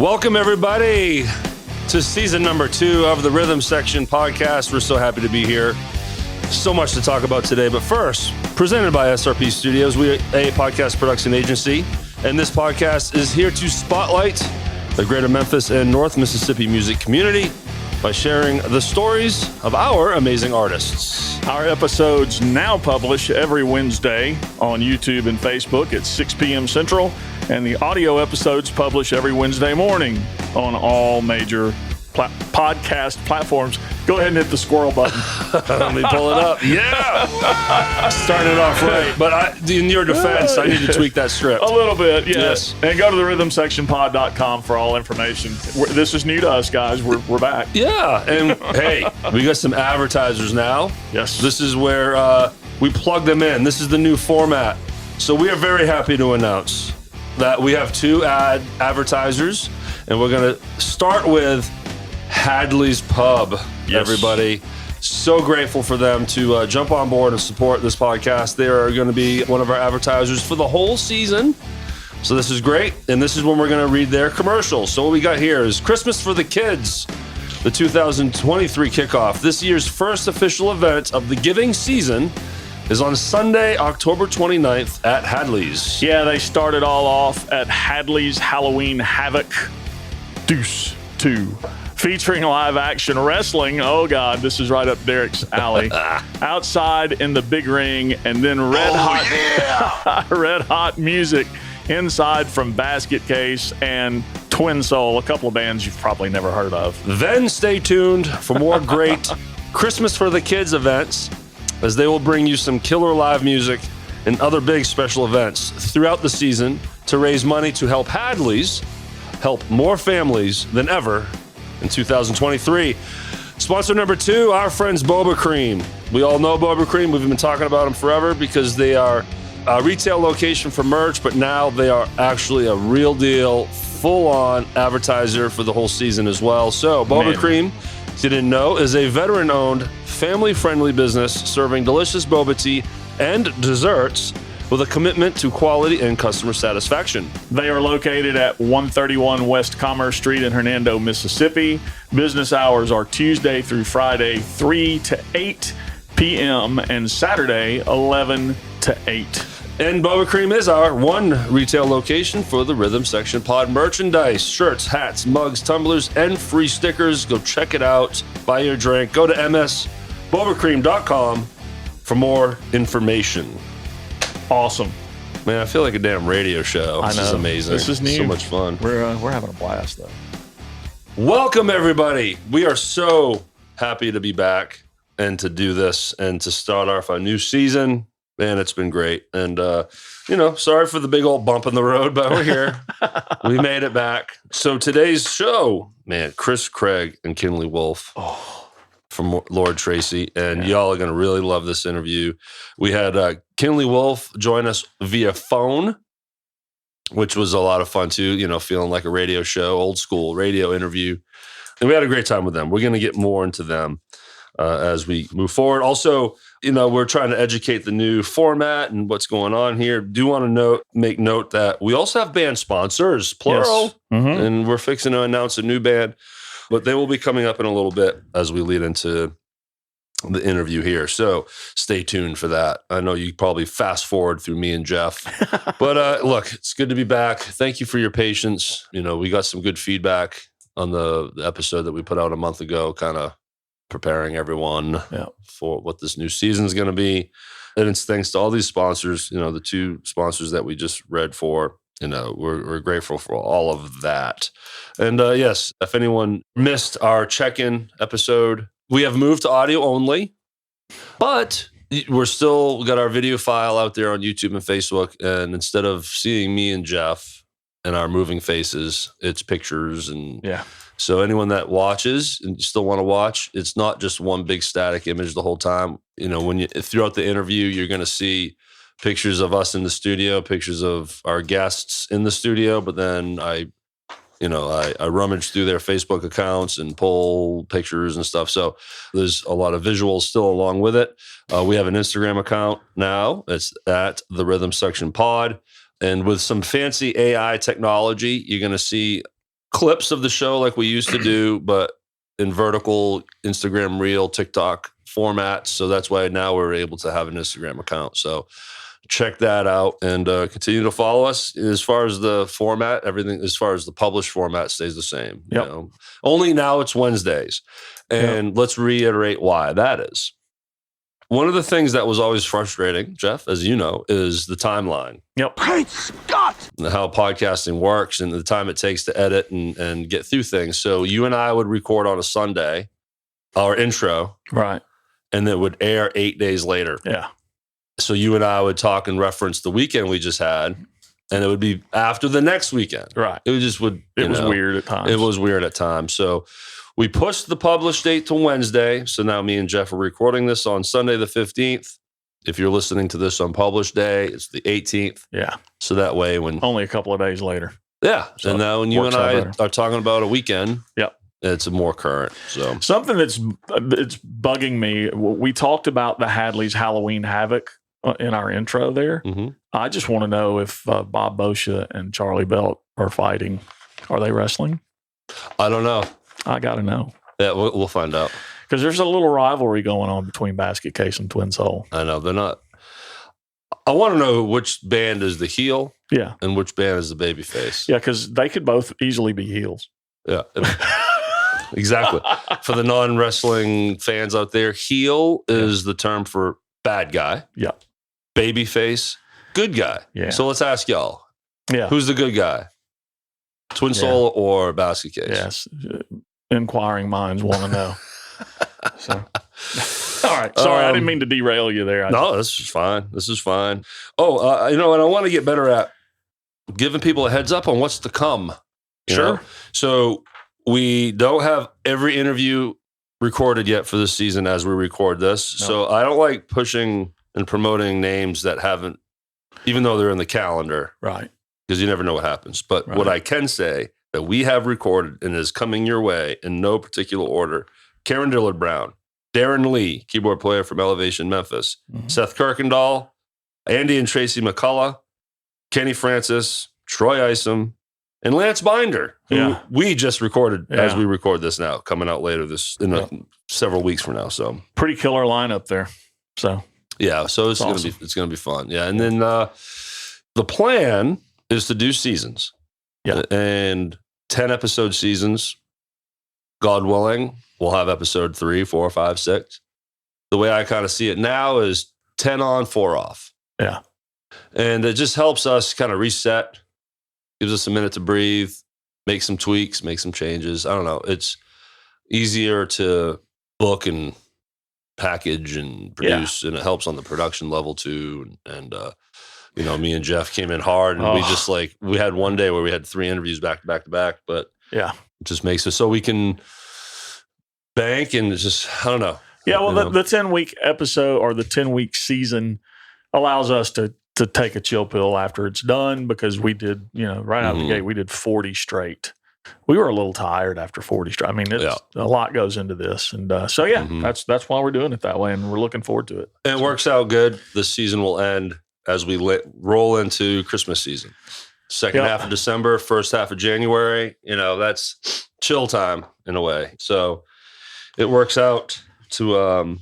Welcome, everybody, to season number 2 of the Rhythm Section podcast. We're so happy to be here. So much to talk about today. But first, presented by SRP Studios, we are a podcast production agency, and this podcast is here to spotlight the greater Memphis and North Mississippi music community by sharing the stories of our amazing artists. Our episodes now publish every Wednesday on YouTube and Facebook at 6 p.m. Central, and the audio episodes publish every Wednesday morning on all major podcast platforms. Go ahead and hit the squirrel button. Let me pull it up. Yeah! Starting it off right. But in your defense, I need to tweak that script. A little bit, yes. And go to the rhythmsectionpod.com for all information. This is new to us, guys. We're back. Yeah. And hey, we got some advertisers now. Yes. This is where we plug them in. This is the new format. So we are very happy to announce that we have 2 advertisers, and we're going to start with Hadley's Pub. Yes. Everybody, so grateful for them to jump on board and support this podcast. They are going to be one of our advertisers for the whole season. So this is great. And this is when we're going to read their commercials. So what we got here is Christmas for the Kids, the 2023 kickoff. This year's first official event of the giving season is on Sunday, October 29th at Hadley's. Yeah, they started all off at Hadley's Halloween Havoc Deuce 2. Featuring live action wrestling. Oh God, this is right up Derek's alley. Outside in the big ring, and then red hot music inside from Basket Case and Twin Soul, a couple of bands you've probably never heard of. Then stay tuned for more great Christmas for the Kids events, as they will bring you some killer live music and other big special events throughout the season to raise money to help Hadley's help more families than ever in 2023. Sponsor number 2, our friends Boba Cream. We all know Boba Cream. We've been talking about them forever because they are a retail location for merch, but now they are actually a real deal, full-on advertiser for the whole season as well. So Boba Cream, if you didn't know, is a veteran-owned, family-friendly business serving delicious boba tea and desserts with a commitment to quality and customer satisfaction. They are located at 131 West Commerce Street in Hernando, Mississippi. Business hours are Tuesday through Friday, 3 to 8 p.m. and Saturday, 11 to 8. And Boba Cream is our one retail location for the Rhythm Section Pod merchandise. Shirts, hats, mugs, tumblers, and free stickers. Go check it out. Buy your drink. Go to msbobacream.com for more information. Awesome. Man, I feel like a damn radio show. I know. This is amazing. This is new. So much fun. We're having a blast, though. Welcome, everybody. We are so happy to be back and to do this and to start off a new season. Man, it's been great. And, sorry for the big old bump in the road, but we're here. We made it back. So today's show, man, Chris Craig and Kinley Wolfe. From Lord Tracy, and y'all are going to really love this interview. We had Kinley Wolfe join us via phone, which was a lot of fun too, feeling like a radio show, old school radio interview. And we had a great time with them. We're going to get more into them as we move forward. Also, we're trying to educate the new format and what's going on here. Do want to make note that we also have band sponsors, plural, yes. Mm-hmm. And we're fixing to announce a new band. But they will be coming up in a little bit as we lead into the interview here. So stay tuned for that. I know you probably fast forward through me and Jeff. But look, it's good to be back. Thank you for your patience. We got some good feedback on the episode that we put out a month ago, kind of preparing everyone for what this new season is going to be. And it's thanks to all these sponsors, the 2 sponsors that we just read for. We're grateful for all of that. And yes, if anyone missed our check-in episode, we have moved to audio only, but we got our video file out there on YouTube and Facebook. And instead of seeing me and Jeff and our moving faces, it's pictures. And so anyone that watches and you still want to watch, it's not just one big static image the whole time. Throughout the interview, you're going to see pictures of us in the studio, pictures of our guests in the studio, but then I rummage through their Facebook accounts and pull pictures and stuff. So there's a lot of visuals still along with it. We have an Instagram account now. It's at the Rhythm Section Pod. And with some fancy AI technology, you're going to see clips of the show like we used to do, but in vertical Instagram Reel, TikTok formats. So that's why now we're able to have an Instagram account. So check that out and continue to follow us. As far as the format, everything as far as the published format stays the same. Yep. You know? Only now it's Wednesdays. And let's reiterate why that is. One of the things that was always frustrating, Jeff, as you know, is the timeline. Yep. Great Scott! How podcasting works and the time it takes to edit and get through things. So you and I would record on a Sunday, our intro, Right. and it would air 8 days later. Yeah. So you and I would talk and reference the weekend we just had, and it would be after the next weekend. Right. It just would. It was weird at times. It was weird at times. So we pushed the published date to Wednesday. So now me and Jeff are recording this on Sunday the 15th. If you're listening to this on published day, it's the 18th. Yeah. So that way when... Only a couple of days later. Yeah. So and now when you and I better. are talking about a weekend, Yep. it's more current. So Something it's bugging me. We talked about the Hadley's Halloween Havoc in our intro there. mm-hmm. I just want to know if Bob Boscia and Charlie Belt are fighting. Are they wrestling? I don't know. I got to know. Yeah, we'll find out. Because there's a little rivalry going on between Basket Case and Twin Soul. I know. They're not... I want to know which band is the heel Yeah. and which band is the baby face. Yeah, because they could both easily be heels. Yeah. Exactly. For the non-wrestling fans out there, heel is the term for bad guy. Yeah. Baby face, good guy. Yeah. So let's ask y'all, Yeah. who's the good guy? Twin Soul or Basket Case? Yes. Inquiring minds want to know. So, all right. Sorry, I didn't mean to derail you there. No, this is fine. This is fine. Oh, and I want to get better at giving people a heads up on what's to come. you Sure. know? So we don't have every interview recorded yet for this season as we record this. No. So I don't like pushing and promoting names that haven't, even though they're in the calendar, Right. because you never know what happens. But Right. what I can say that we have recorded and is coming your way in no particular order: Karen Dillard Brown, Darren Lee, keyboard player from Elevation Memphis, Mhm. Seth Kirkendall, Andy and Tracy McCullough, Kenny Francis, Troy Isom, and Lance Binder, who Yeah. we just recorded as Yeah. we record this now, coming out later this in several weeks from now. So Pretty killer lineup there. So yeah, so it's Awesome. gonna be fun. Yeah, and then the plan is to do seasons. Yeah. And 10 episode seasons. God willing, we'll have episode 3, 4, 5, 6. The way I kind of see it now is 10 on, 4 off. Yeah. And it just helps us kind of reset, gives us a minute to breathe, make some tweaks, make some changes. I don't know. It's easier to book and package and produce, and it helps on the production level too. And me and Jeff came in hard, and we had one day where we had 3 interviews back to back to back, but yeah. it just makes it so we can bank, and it's just, I don't know. Yeah, well, You know? the 10-week episode or the 10-week season allows us to take a chill pill after it's done, because we did, right out of the Mhm. gate, we did 40 straight. We were a little tired after 40 straight. I mean, a lot goes into this. And Mhm. that's why we're doing it that way, and we're looking forward to it. And it works out good. This season will end as we roll into Christmas season. Second Yep. half of December, first half of January, that's chill time in a way. So it works out to,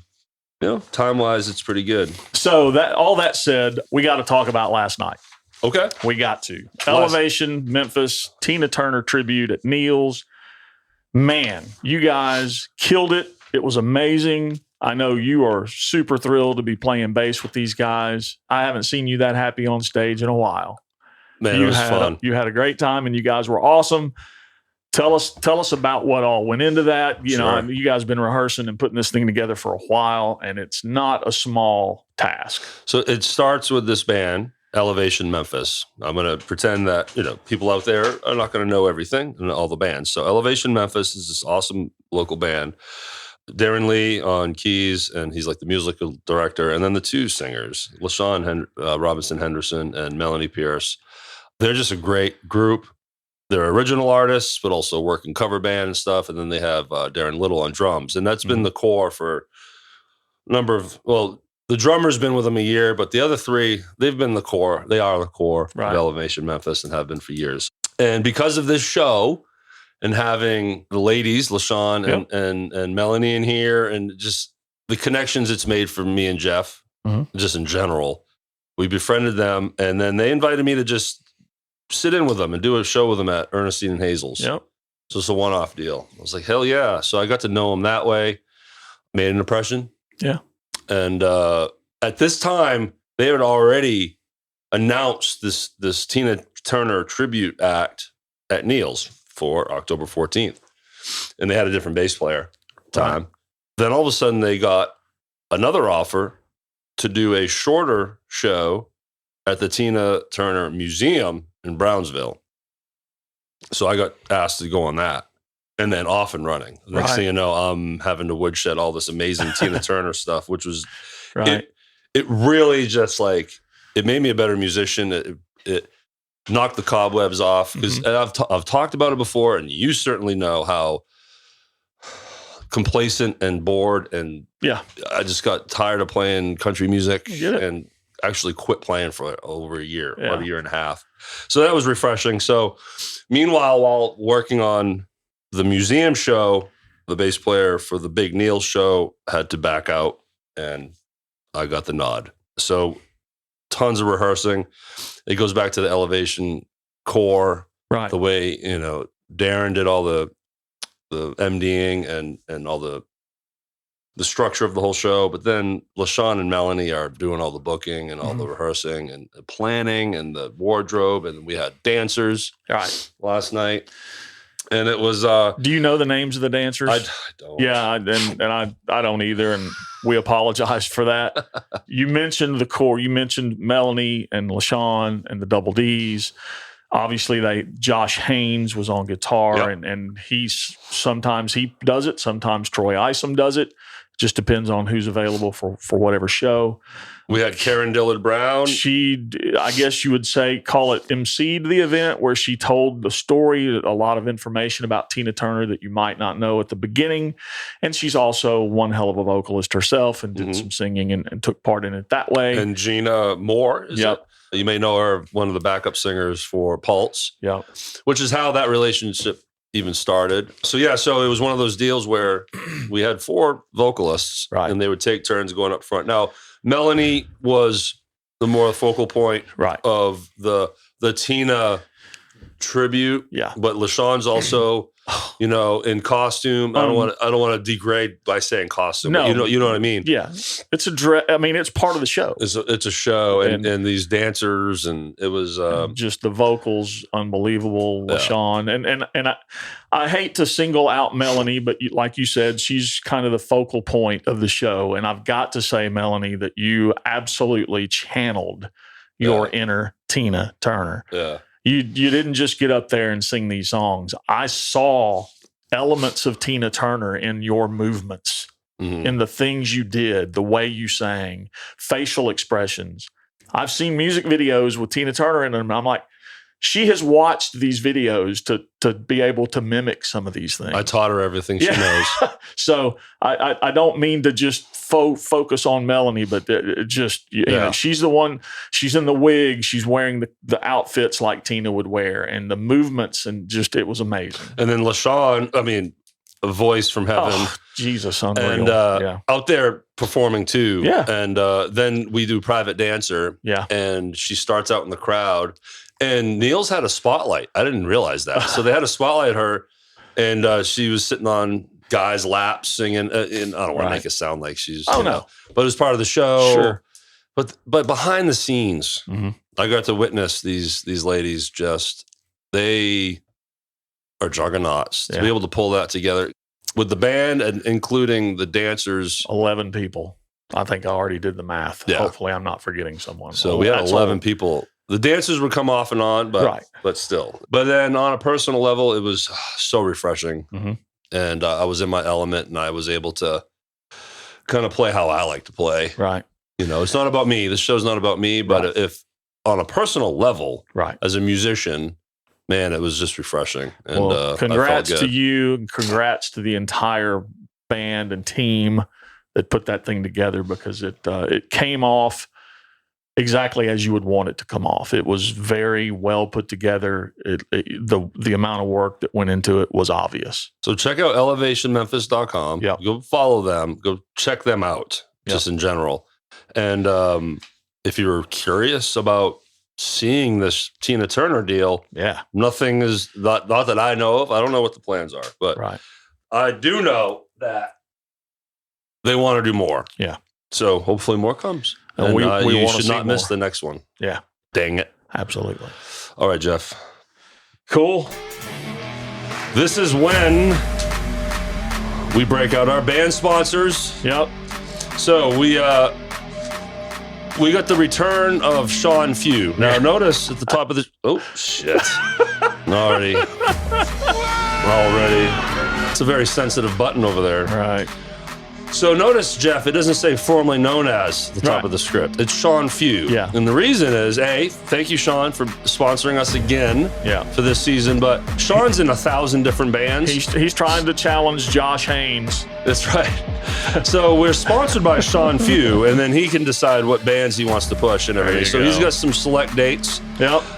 time-wise, it's pretty good. So all that said, we got to talk about last night. Okay. We got to. Elevation, Memphis, Tina Turner tribute at Neil's. Man, you guys killed it. It was amazing. I know you are super thrilled to be playing bass with these guys. I haven't seen you that happy on stage in a while. Man, it was fun. You had a great time, and you guys were awesome. Tell us about what all went into that. Sure. You guys have been rehearsing and putting this thing together for a while, and it's not a small task. So it starts with this band, Elevation Memphis. I'm going to pretend that, people out there are not going to know everything and all the bands. So Elevation Memphis is this awesome local band. Darren Lee on keys, and he's like the musical director. And then the 2 singers, LaShawn Robinson Henderson and Melanie Pierce. They're just a great group. They're original artists, but also working cover band and stuff. And then they have Darren Little on drums. And that's been the core for a number of, the drummer's been with them a year, but the other 3, they've been the core. They are the core Right. of Elevation Memphis and have been for years. And because of this show, and having the ladies, LaShawn and Melanie in here, and just the connections it's made for me and Jeff, just in general. We befriended them, and then they invited me to just sit in with them and do a show with them at Ernestine and Hazel's. Yep. So it's a one-off deal. I was like, hell yeah. So I got to know them that way, made an impression. Yeah. And at this time, they had already announced this Tina Turner tribute act at Neil's for October 14th. And they had a different bass player time. Right. Then all of a sudden they got another offer to do a shorter show at the Tina Turner Museum in Brownsville. So I got asked to go on that, and then off and running. The next thing you know, I'm having to woodshed all this amazing Tina Turner stuff, which was, it really just like, it made me a better musician. It knocked the cobwebs off, because I've talked about it before, and you certainly know how complacent and bored, and I just got tired of playing country music and actually quit playing for over a year, about a year and a half. So that was refreshing. So meanwhile, while working on the museum show, the bass player for the big Neil show had to back out, and I got the nod. So tons of rehearsing. It goes back to the Elevation core, the way, Darren did all the MDing and all the structure of the whole show. But then LaShawn and Melanie are doing all the booking and all the rehearsing and the planning and the wardrobe. And we had dancers last night. And it was... do you know the names of the dancers? I don't. Yeah, and I don't either, and we apologize for that. You mentioned the core. You mentioned Melanie and LaShawn and the Double Ds. Obviously, Josh Haynes was on guitar, and sometimes he does it. Sometimes Troy Isom does it. Just depends on who's available for whatever show. We had Karen Dillard Brown. She, I guess you would say, call it emceed the event, where she told the story, a lot of information about Tina Turner that you might not know at the beginning. And she's also one hell of a vocalist herself, and did some singing and took part in it that way. And Gina Moore, you may know her, one of the backup singers for Pulse, which is how that relationship even started. So it was one of those deals where we had 4 vocalists, and they would take turns going up front. Now, Melanie was the more focal point of the Tina tribute, but LaShawn's also, in costume. I don't want to degrade by saying costume. No, but you know what I mean. Yeah, it's it's part of the show. It's a show, and these dancers, and it was just the vocals, unbelievable. LaShawn, and I hate to single out Melanie, but like you said, she's kind of the focal point of the show. And I've got to say, Melanie, that you absolutely channeled your inner Tina Turner. Yeah. You didn't just get up there and sing these songs. I saw elements of Tina Turner in your movements, in the things you did, the way you sang, facial expressions. I've seen music videos with Tina Turner in them, and I'm like, she has watched these videos to be able to mimic some of these things. I taught her everything she knows. So I don't mean to just focus on Melanie, but you know, she's the one. She's in the wig. She's wearing the outfits like Tina would wear, and the movements, and just it was amazing. And then LaShawn, a voice from heaven. Oh, Jesus, unreal. And out there performing too. Yeah. And then we do Private Dancer. Yeah. And she starts out in the crowd. And Neil's had a spotlight. I didn't realize that. So they had a spotlight her, and she was sitting on guys' laps singing. And I don't want to make it sound like she's, know, but it was part of the show. Sure. But behind the scenes, I got to witness these ladies they are juggernauts. To be able to pull that together with the band and including the dancers. 11 people. I think I already did the math. Yeah. Hopefully I'm not forgetting someone. So we had 11 people. The dancers would come off and on, but still. But then on a personal level, it was so refreshing. And I was in my element, and I was able to kind of play how I like to play. Right. It's not about me. This show's not about me. But if on a personal level, as a musician, man, it was just refreshing. And well, congrats to you, and congrats to the entire band and team that put that thing together, because it came off exactly as you would want it to come off. It was very well put together. The amount of work that went into it was obvious. So check out elevationmemphis.com. Yep. Go follow them. Go check them out just in general. And if you're curious about seeing this Tina Turner deal, nothing is not that I know of. I don't know what the plans are, but I do know that they want to do more. Yeah. So hopefully more comes. And we you should not miss the next one. Yeah. Dang it. Absolutely. All right, Jeff. Cool. This is when we break out our band sponsors. Yep. So we got the return of Sean Few. Now notice at the top of the shit. Already. It's a very sensitive button over there. Right. So notice, Jeff, it doesn't say formerly known as at the top of the script. It's Sean Few. Yeah. And the reason is, thank you, Sean, for sponsoring us again for this season. But Sean's in 1,000 different bands. He's trying to challenge Josh Haynes. That's right. So we're sponsored by Sean Few, and then he can decide what bands he wants to push and everything. So he's got some select dates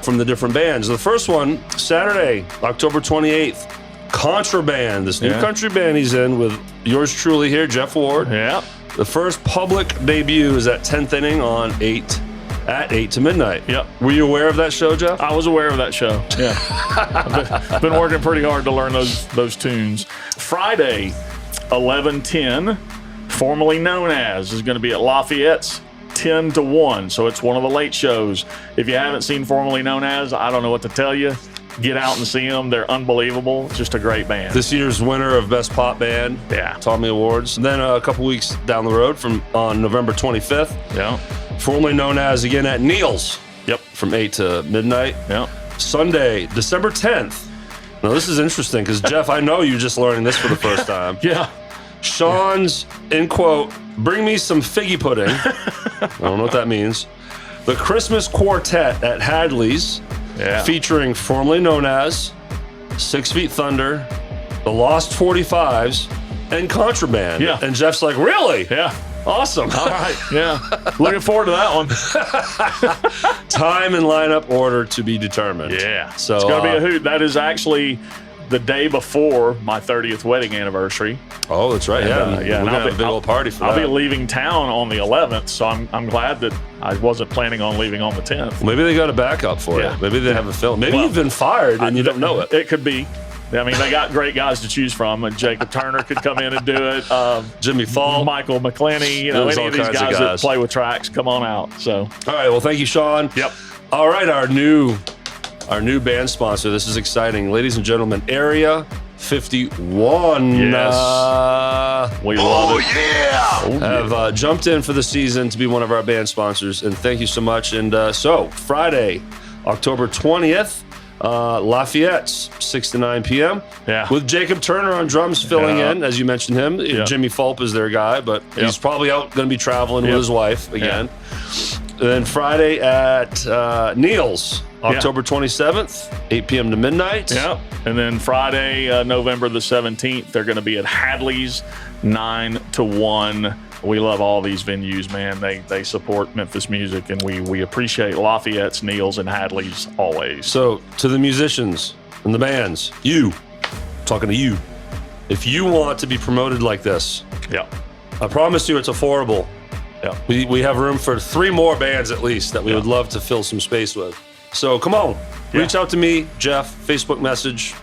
from the different bands. The first one, Saturday, October 28th, Contraband, this new country band he's in with yours truly here, Jeff Ward. Yeah. The first public debut is at 10th Inning at 8 to midnight. Yep. Were you aware of that show, Jeff? I was aware of that show. Yeah. I've been working pretty hard to learn those tunes. Friday, 11:10, formerly known as, is going to be at Lafayette's 10 to 1. So it's one of the late shows. If you haven't seen formerly known as, I don't know what to tell you. Get out and see them. They're unbelievable. Just a great band. This year's winner of Best Pop Band, Tommy Awards. And then a couple weeks down the road on November 25th, formerly known as again at Neil's. Yep. From 8 to midnight. Yep. Sunday, December 10th. Now this is interesting because Jeff, I know you're just learning this for the first time. Yeah. Sean's, in quote, bring me some figgy pudding. I don't know what that means. The Christmas Quartet at Hadley's. Yeah. Featuring formerly known as 6 Feet Thunder, the Lost 45s, and Contraband. Yeah. And Jeff's like, really? Yeah. Awesome. All right. Yeah. Looking forward to that one. Time and lineup order to be determined. Yeah. So it's going to be a hoot. That is actually the day before my 30th wedding anniversary. Oh, that's right. And, we're going to have a big old party for that. I'll be leaving town on the 11th, so I'm glad that I wasn't planning on leaving on the 10th. Maybe they got a backup for you. Maybe they have a film. Maybe you've been fired and you don't know it. It could be. I mean, they got great guys to choose from. Jacob Turner could come in and do it. Jimmy Fall, Michael McClenny, any of these guys that play with tracks, come on out. So, all right. Well, thank you, Sean. Yep. All right, our new band sponsor. This is exciting, ladies and gentlemen. Area 51. Yes. We love it. Have jumped in for the season to be one of our band sponsors, and thank you so much. And so Friday, October 20th, Lafayette's 6 to 9 p.m. With Jacob Turner on drums filling in, as you mentioned him. Jimmy Fulp is their guy, but he's probably out going to be traveling with his wife again. And then Friday at Neil's, October 27th, 8 p.m. to midnight. Yep. And then Friday, November the 17th, they're going to be at Hadley's 9 to 1. We love all these venues, man. They support Memphis music, and we appreciate Lafayette's, Neil's, and Hadley's always. So to the musicians and the bands, talking to you, if you want to be promoted like this, I promise you it's affordable. Yeah. We have room for 3 more bands at least that we would love to fill some space with. So come on, reach out to me, Jeff, Facebook message,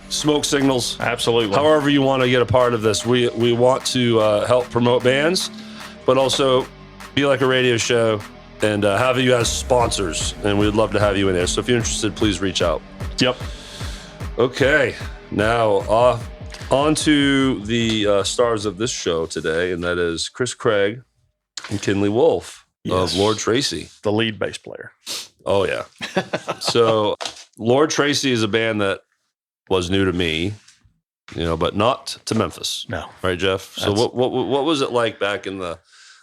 smoke signals. Absolutely. However you want to get a part of this. We want to help promote bands, but also be like a radio show and have you as sponsors. And we'd love to have you in there. So if you're interested, please reach out. Yep. Okay, now on to the stars of this show today, and that is Chris Craig and Kinley Wolfe of Lord Tracy. The lead bass player. Oh, yeah. So Lord Tracy is a band that was new to me, but not to Memphis. No. Right, Jeff? So what was it like back in the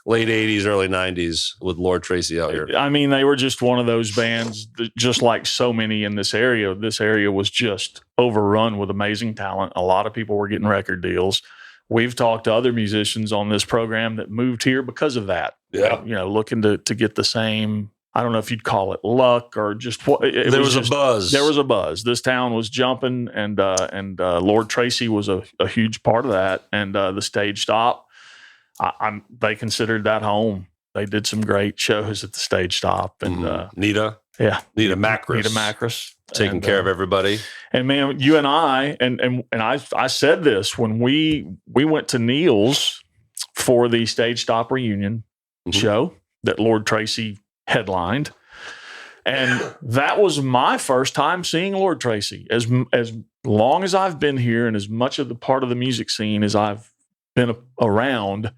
late 80s, early 90s with Lord Tracy out here? I mean, they were just one of those bands that, just like so many in this area was just overrun with amazing talent. A lot of people were getting record deals. We've talked to other musicians on this program that moved here because of that. Yeah. Looking to get the same I don't know if you'd call it luck or just what. There was a buzz. There was a buzz. This town was jumping, and Lord Tracy was a huge part of that. And the Stage Stop, they considered that home. They did some great shows at the Stage Stop. And Nita Macris. Taking care of everybody. And man, you and I, and I said this when we went to Neil's for the Stage Stop reunion show that Lord Tracy headlined. And that was my first time seeing Lord Tracy. As long as I've been here and as much of the part of the music scene as I've been around,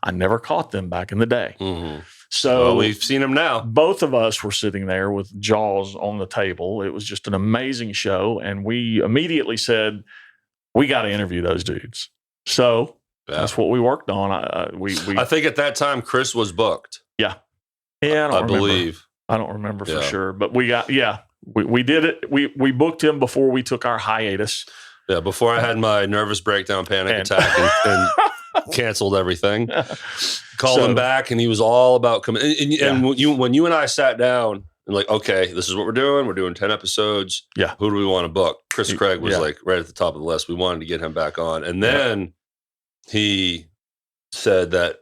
I never caught them back in the day. So we've seen them now. Both of us were sitting there with jaws on the table. It was just an amazing show. And we immediately said, we got to interview those dudes. So that's what we worked on. I think at that time, Chris was booked. Yeah, I believe. I don't remember for sure, but we did it. We booked him before we took our hiatus. Yeah, before I had my nervous breakdown, panic attack, and canceled everything. Called him back, and he was all about coming. And when you and I sat down and like, okay, this is what we're doing. We're doing 10 episodes. Yeah. Who do we want to book? Chris Craig was like right at the top of the list. We wanted to get him back on, and then he said that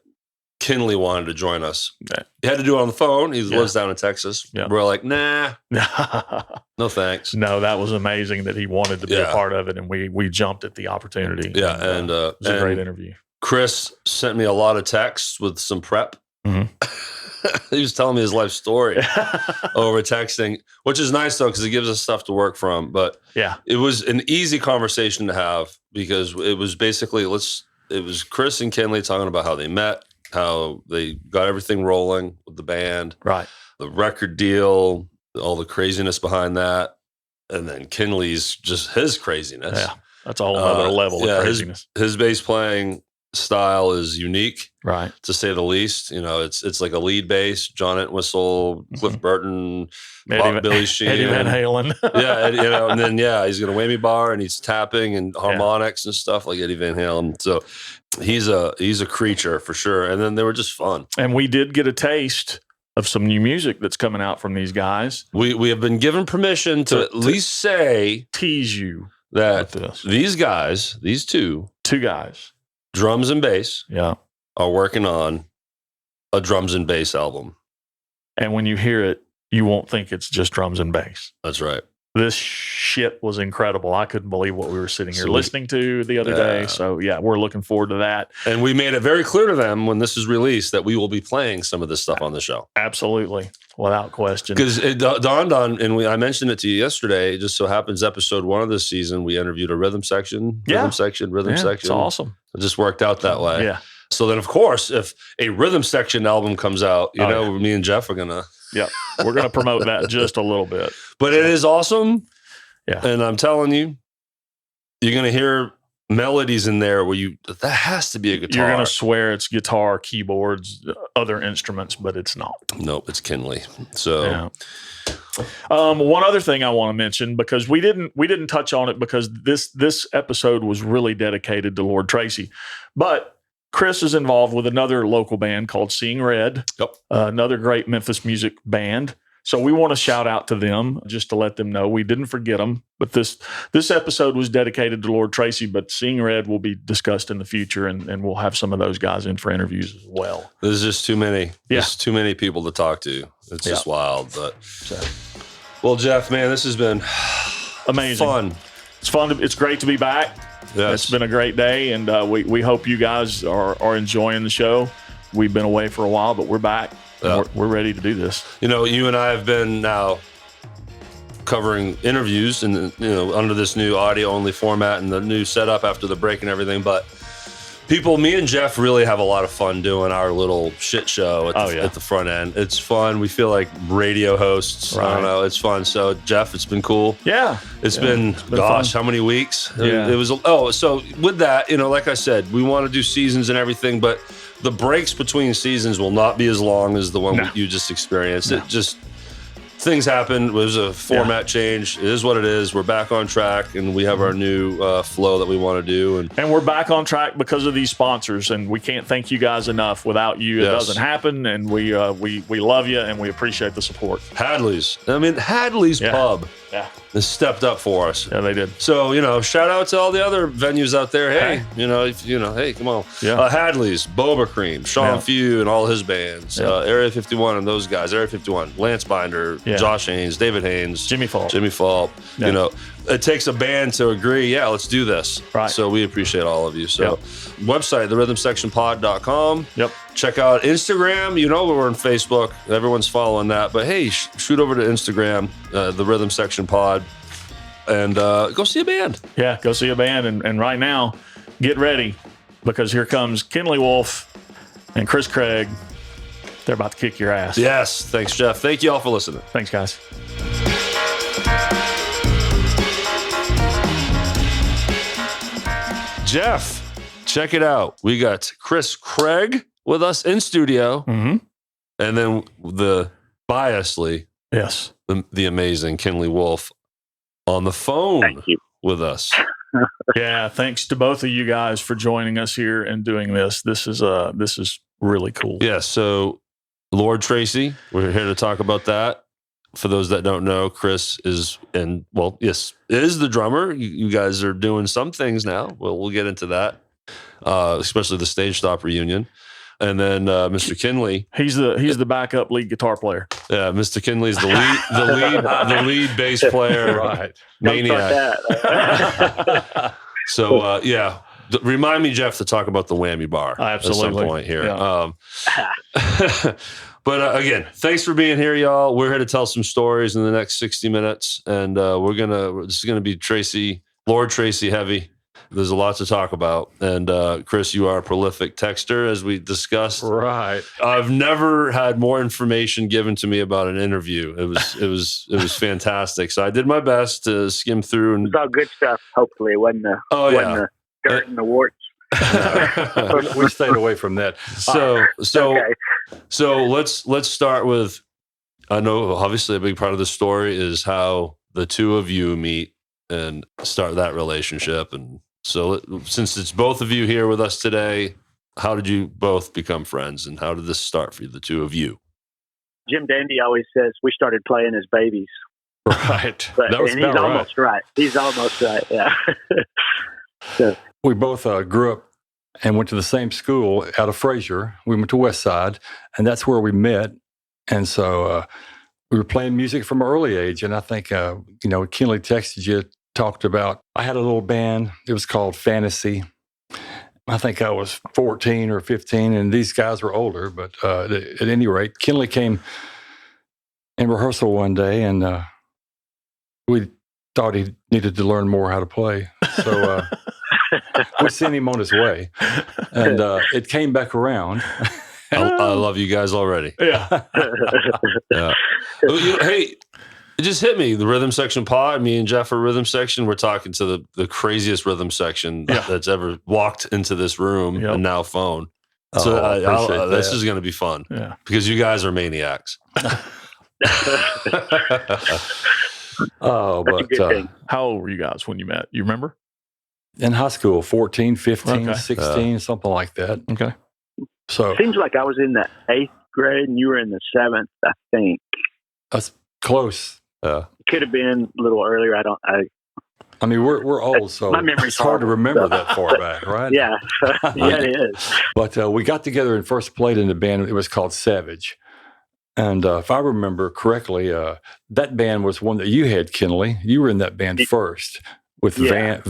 Kinley wanted to join us. He had to do it on the phone. He lives down in Texas. We're like, nah, no thanks. No, that was amazing that he wanted to be a part of it, and we jumped at the opportunity. Yeah, and it was a great interview. Chris sent me a lot of texts with some prep. He was telling me his life story over texting, which is nice though because it gives us stuff to work from. But it was an easy conversation to have because it was basically it was Chris and Kinley talking about how they met, how they got everything rolling with the band, right? The record deal, all the craziness behind that, and then Kinley's just his craziness. Yeah, that's a whole other level of craziness. His bass playing style is unique, right, to say the least. You know, it's like a lead bass, John Entwistle, Cliff Burton, Billy Sheehan, Eddie Van Halen. And then he's got a whammy bar and he's tapping and harmonics and stuff like Eddie Van Halen. So he's a creature for sure. And then they were just fun. And we did get a taste of some new music that's coming out from these guys. We have been given permission to at least tease you that these guys, these two guys, drums and bass, are working on a drums and bass album. And when you hear it, you won't think it's just drums and bass. That's right. This shit was incredible. I couldn't believe what we were sitting here listening to the other day. So, we're looking forward to that. And we made it very clear to them when this is released that we will be playing some of this stuff on the show. Absolutely. Without question. Because it dawned on, and I mentioned it to you yesterday, it just so happens episode 1 of this season, we interviewed a rhythm section. It's awesome. It just worked out that way. Yeah. So then, of course, if a rhythm section album comes out, me and Jeff are going to... Yeah, we're going to promote that just a little bit. But it is awesome. Yeah. And I'm telling you, you're going to hear melodies in there where that has to be a guitar. You're going to swear it's guitar, keyboards, other instruments, but it's not. Nope, it's Kinley. So, one other thing I want to mention, because we didn't touch on it because this episode was really dedicated to Lord Tracy, but Chris is involved with another local band called Seeing Red, another great Memphis music band. So we want to shout out to them just to let them know we didn't forget them. But this episode was dedicated to Lord Tracy, but Seeing Red will be discussed in the future, and we'll have some of those guys in for interviews as well. There's just too many. There's too many people to talk to. It's just wild. But well, Jeff, man, this has been amazing. Fun. It's fun. It's great to be back. Yes. It's been a great day, and we hope you guys are enjoying the show. We've been away for a while, but we're back. We're ready to do this. You and I have been now covering interviews and under this new audio-only format and the new setup after the break and everything, but me and Jeff really have a lot of fun doing our little shit show at the front end. It's fun. We feel like radio hosts. Right. I don't know. It's fun. So, Jeff, it's been cool. Yeah. It's been gosh, fun. How many weeks? Yeah. It was, so with that, like I said, we want to do seasons and everything, but the breaks between seasons will not be as long as the one you just experienced. No. things happen. It was a format change. It is what it is. We're back on track, and we have our new flow that we want to do. And we're back on track because of these sponsors, and we can't thank you guys enough. Without you, it doesn't happen, and we love you, and we appreciate the support. Hadley's Pub has stepped up for us. Yeah, they did. So, shout out to all the other venues out there. Hey, hey, come on. Yeah. Hadley's, Boba Cream, Sean Few and all his bands, Area 51 and those guys, Area 51, Lance Binder, Josh Haynes, David Haynes, Jimmy Fault. Yeah. It takes a band to agree, let's do this. Right. So we appreciate all of you. So website, therhythmsectionpod.com. Yep. Check out Instagram. We're on Facebook. Everyone's following that. But hey, shoot over to Instagram, the Rhythm Section Pod, and go see a band. Yeah, go see a band. And right now, get ready, because here comes Kinley Wolfe and Chris Craig. They're about to kick your ass. Yes. Thanks, Jeff. Thank you all for listening. Thanks, guys. Jeff, check it out. We got Chris Craig with us in studio, and then the amazing Kinley Wolfe on the phone with us. Yeah, thanks to both of you guys for joining us here and doing this. This is really cool. Yeah, so Lord Tracy, we're here to talk about that. For those that don't know, Chris is the drummer. You guys are doing some things now. Well, we'll get into that, especially the Stage Stop reunion. And then Mr. Kinley, he's the backup lead guitar player. Yeah, Mr. Kinley's the lead bass player, right? Maniac. So remind me, Jeff, to talk about the Whammy Bar absolutely. At some point here. Yeah. But again, thanks for being here, y'all. We're here to tell some stories in the next 60 minutes, and this is gonna be Lord Tracy heavy. There's a lot to talk about, and Chris, you are a prolific texter, as we discussed. Right. I've never had more information given to me about an interview. It was fantastic. So I did my best to skim through, and it's all good stuff. Hopefully, it wasn't the dirt and the warts. We stayed away from that. So let's start with. I know obviously a big part of the story is how the two of you meet and start that relationship. And so, since it's both of you here with us today, how did you both become friends, and how did this start for the two of you? Jim Dandy always says we started playing as babies. Right. He's almost right. He's almost right. Yeah. So. We both grew up and went to the same school out of Fraser. We went to West Side, and that's where we met. And so we were playing music from an early age. And I think, Kinley texted you, talked about, I had a little band. It was called Fantasy. I think I was 14 or 15, and these guys were older. But at any rate, Kinley came in rehearsal one day, and we thought he needed to learn more how to play. So we sent him on his way, and it came back around. I love you guys already. Yeah. Yeah. Hey, it just hit me. The Rhythm Section Pod, me and Jeff are Rhythm Section. We're talking to the craziest Rhythm Section that's ever walked into this room and now phone. So this is going to be fun because you guys are maniacs. How old were you guys when you met? You remember? In high school, 14, 15, 16, something like that. Okay. So seems like I was in the 8th grade and you were in the 7th, I think. That's close. It could have been a little earlier. I mean, we're old, so my memory's it's hard to remember that far back, right? Yeah. Yeah, it is. But we got together and first played in a band. It was called Savage. And if I remember correctly, that band was one that you had, Kinley. You were in that band first with Van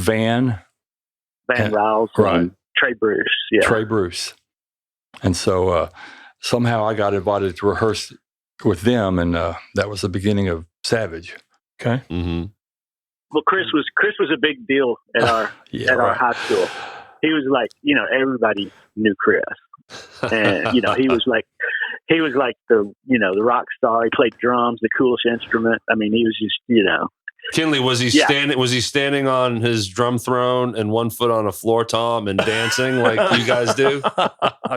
Riles and Trey Bruce. Yeah. Trey Bruce. And so somehow I got invited to rehearse with them, and that was the beginning of Savage. Okay. Mm-hmm. Well, Chris was a big deal at our our high school. He was like, everybody knew Chris, and he was like the the rock star. He played drums, the coolest instrument. I mean, he was just Kinley, was he standing? Was he standing on his drum throne and one foot on a floor tom and dancing like you guys do?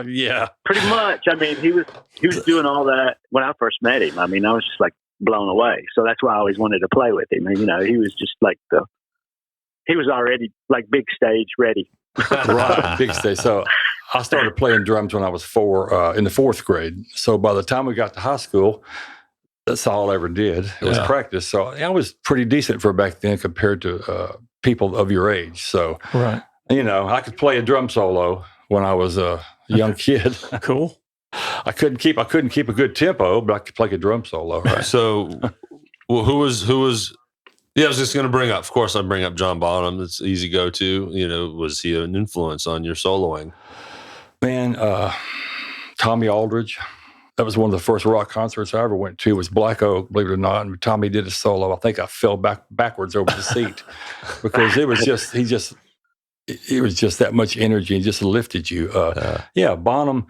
Yeah, pretty much. I mean, he was doing all that when I first met him. I mean, I was just like, blown away. So that's why I always wanted to play with him. And, you know, he was just like he was already like big stage ready. Right, big stage. So I started playing drums when I was 4, in the 4th grade. So by the time we got to high school, that's all I ever did. It was practice. So I was pretty decent for back then compared to people of your age. So, you know, I could play a drum solo when I was a young kid. Cool. I couldn't keep a good tempo, but I could play a drum solo. Right. So, well, who was? Yeah, I was just going to bring up. Of course, I bring up John Bonham. It's easy go to. You know, was he an influence on your soloing? Man, Tommy Aldridge. That was one of the first rock concerts I ever went to. Was Black Oak, believe it or not. And Tommy did a solo. I think I fell backwards over the seat because it was just it was just that much energy and just lifted you. Bonham,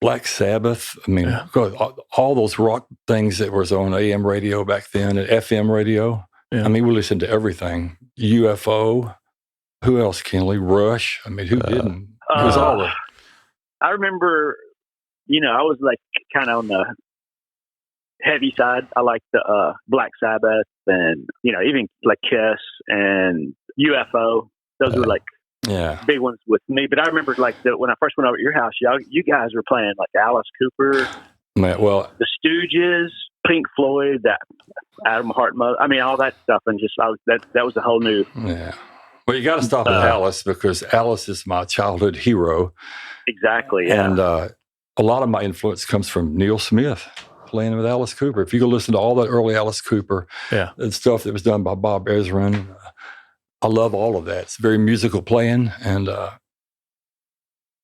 Black Sabbath. I mean, all those rock things that was on AM radio back then and FM radio. Yeah. I mean, we listened to everything. UFO. Who else? Kinley, Rush. I mean, who didn't? It was all the. I remember, you know, I was like kind of on the heavy side. I liked the Black Sabbath and, you know, even like Kiss and UFO. Those were like big ones with me. But I remember like when I first went over to your house, you guys were playing like Alice Cooper, the Stooges, Pink Floyd, that Adam Hart, I mean, all that stuff. And just that was a whole new. Yeah. Well, you got to stop at Alice because Alice is my childhood hero. Exactly. Yeah. And a lot of my influence comes from Neil Smith playing with Alice Cooper. If you go listen to all that early Alice Cooper and stuff that was done by Bob Ezrin, I love all of that. It's very musical playing. And,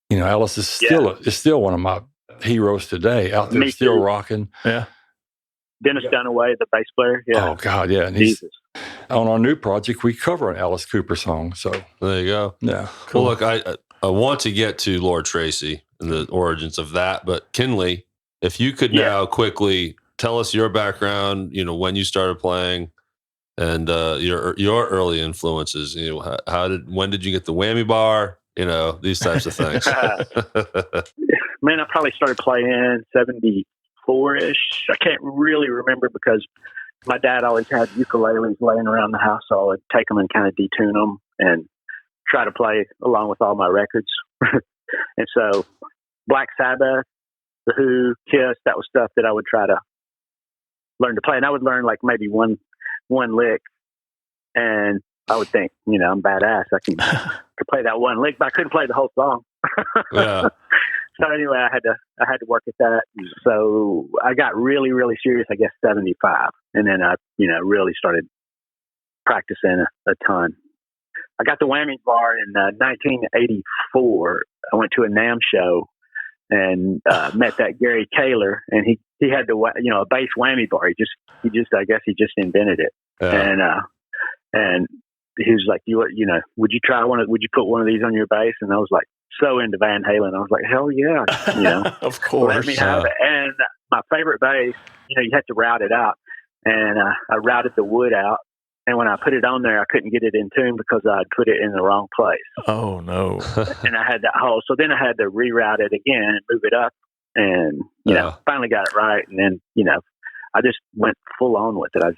you know, Alice is still one of my heroes today out there. Me still too. Rocking. Yeah. Dennis Dunaway, the bass player. Yeah. Oh, God, yeah. And he's on our new project, we cover an Alice Cooper song. So there you go. Yeah. Cool. Well, look, I want to get to Lord Tracy and the origins of that, but Kinley, if you could now quickly tell us your background, you know, when you started playing and your early influences, you know, when did you get the whammy bar, you know, these types of things. Man, I probably started playing 74-ish. I can't really remember because my dad always had ukuleles laying around the house, so I would take them and kind of detune them and try to play along with all my records. And so Black Sabbath, The Who, Kiss, that was stuff that I would try to learn to play. And I would learn like maybe one lick, and I would think, you know, I'm badass. I could play that one lick, but I couldn't play the whole song. Yeah. So anyway, I had to work at that. So I got really, really serious, I guess, 75. And then I, you know, really started practicing a ton. I got the whammy bar in 1984. I went to a NAMM show and met that Gary Kaler, and he had a bass whammy bar. He just I guess he just invented it. Yeah. And he was like, you know, would you put one of these on your bass? And I was like, so into Van Halen. I was like, hell yeah, you know, of course. Let me have it. And my favorite bass, you know, you had to route it out, and I routed the wood out. And when I put it on there, I couldn't get it in tune because I'd put it in the wrong place. Oh, no. And I had that hole. So then I had to reroute it again and move it up and, you know, finally got it right. And then, you know, I just went full on with it. I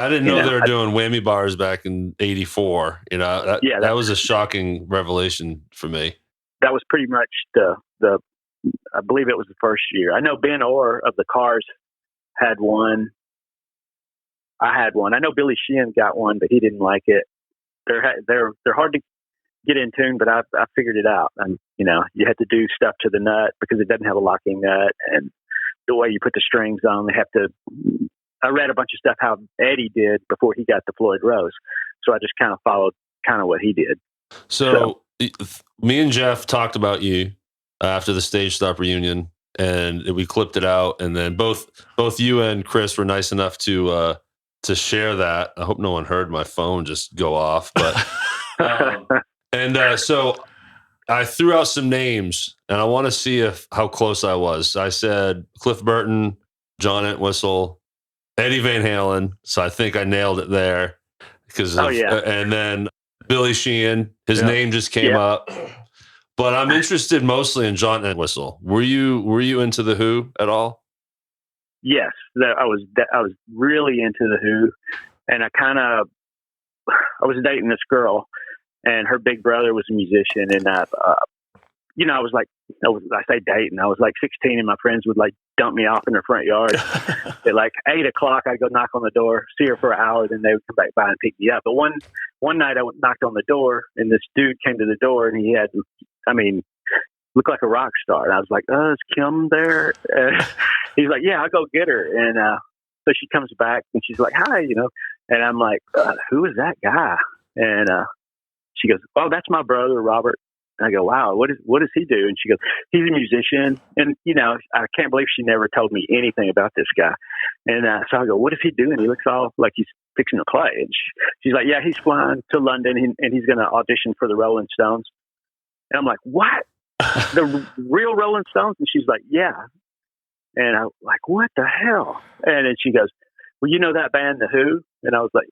didn't know they were doing whammy bars back in 84. You know, that was a shocking revelation for me. That was pretty much I believe it was the first year. I know Ben Orr of the Cars had one. I had one. I know Billy Sheehan got one, but he didn't like it. They're hard to get in tune, but I figured it out. And, you know, you had to do stuff to the nut because it doesn't have a locking nut, and the way you put the strings on, they have to. I read a bunch of stuff how Eddie did before he got the Floyd Rose, so I just kind of followed kind of what he did. So me and Jeff talked about you after the Stage Stop reunion, and we clipped it out, and then both you and Chris were nice enough to share that. I hope no one heard my phone just go off, but so I threw out some names, and I want to see how close I was. I said Cliff Burton, John Entwistle, Eddie Van Halen. So I think I nailed it there and then Billy Sheehan, his name just came up, but I'm interested mostly in John Entwistle. Were you into the Who at all? Yes, I was really into the Who, and I was dating this girl, and her big brother was a musician, and I was like, I say dating. I was like 16, and my friends would like dump me off in their front yard. At like 8 o'clock, I'd go knock on the door, see her for an hour, then they would come back by and pick me up. But one night, I knocked on the door, and this dude came to the door, and he had, looked like a rock star. And I was like, "Is Kim there?" And he's like, "Yeah, I'll go get her." And so she comes back, and she's like, "Hi," and I'm like, "Who is that guy?" And she goes, "Oh, that's my brother, Robert." And I go, "Wow, what does he do?" And she goes, "He's a musician." And, I can't believe she never told me anything about this guy. And so I go, "What is he doing? He looks all like he's fixing to play." And she's like, "Yeah, he's flying to London and he's going to audition for the Rolling Stones." And I'm like, "What? The real Rolling Stones?" And she's like, "Yeah." And I'm like, "What the hell?" And then she goes, "Well, you know that band, The Who?" And I was like,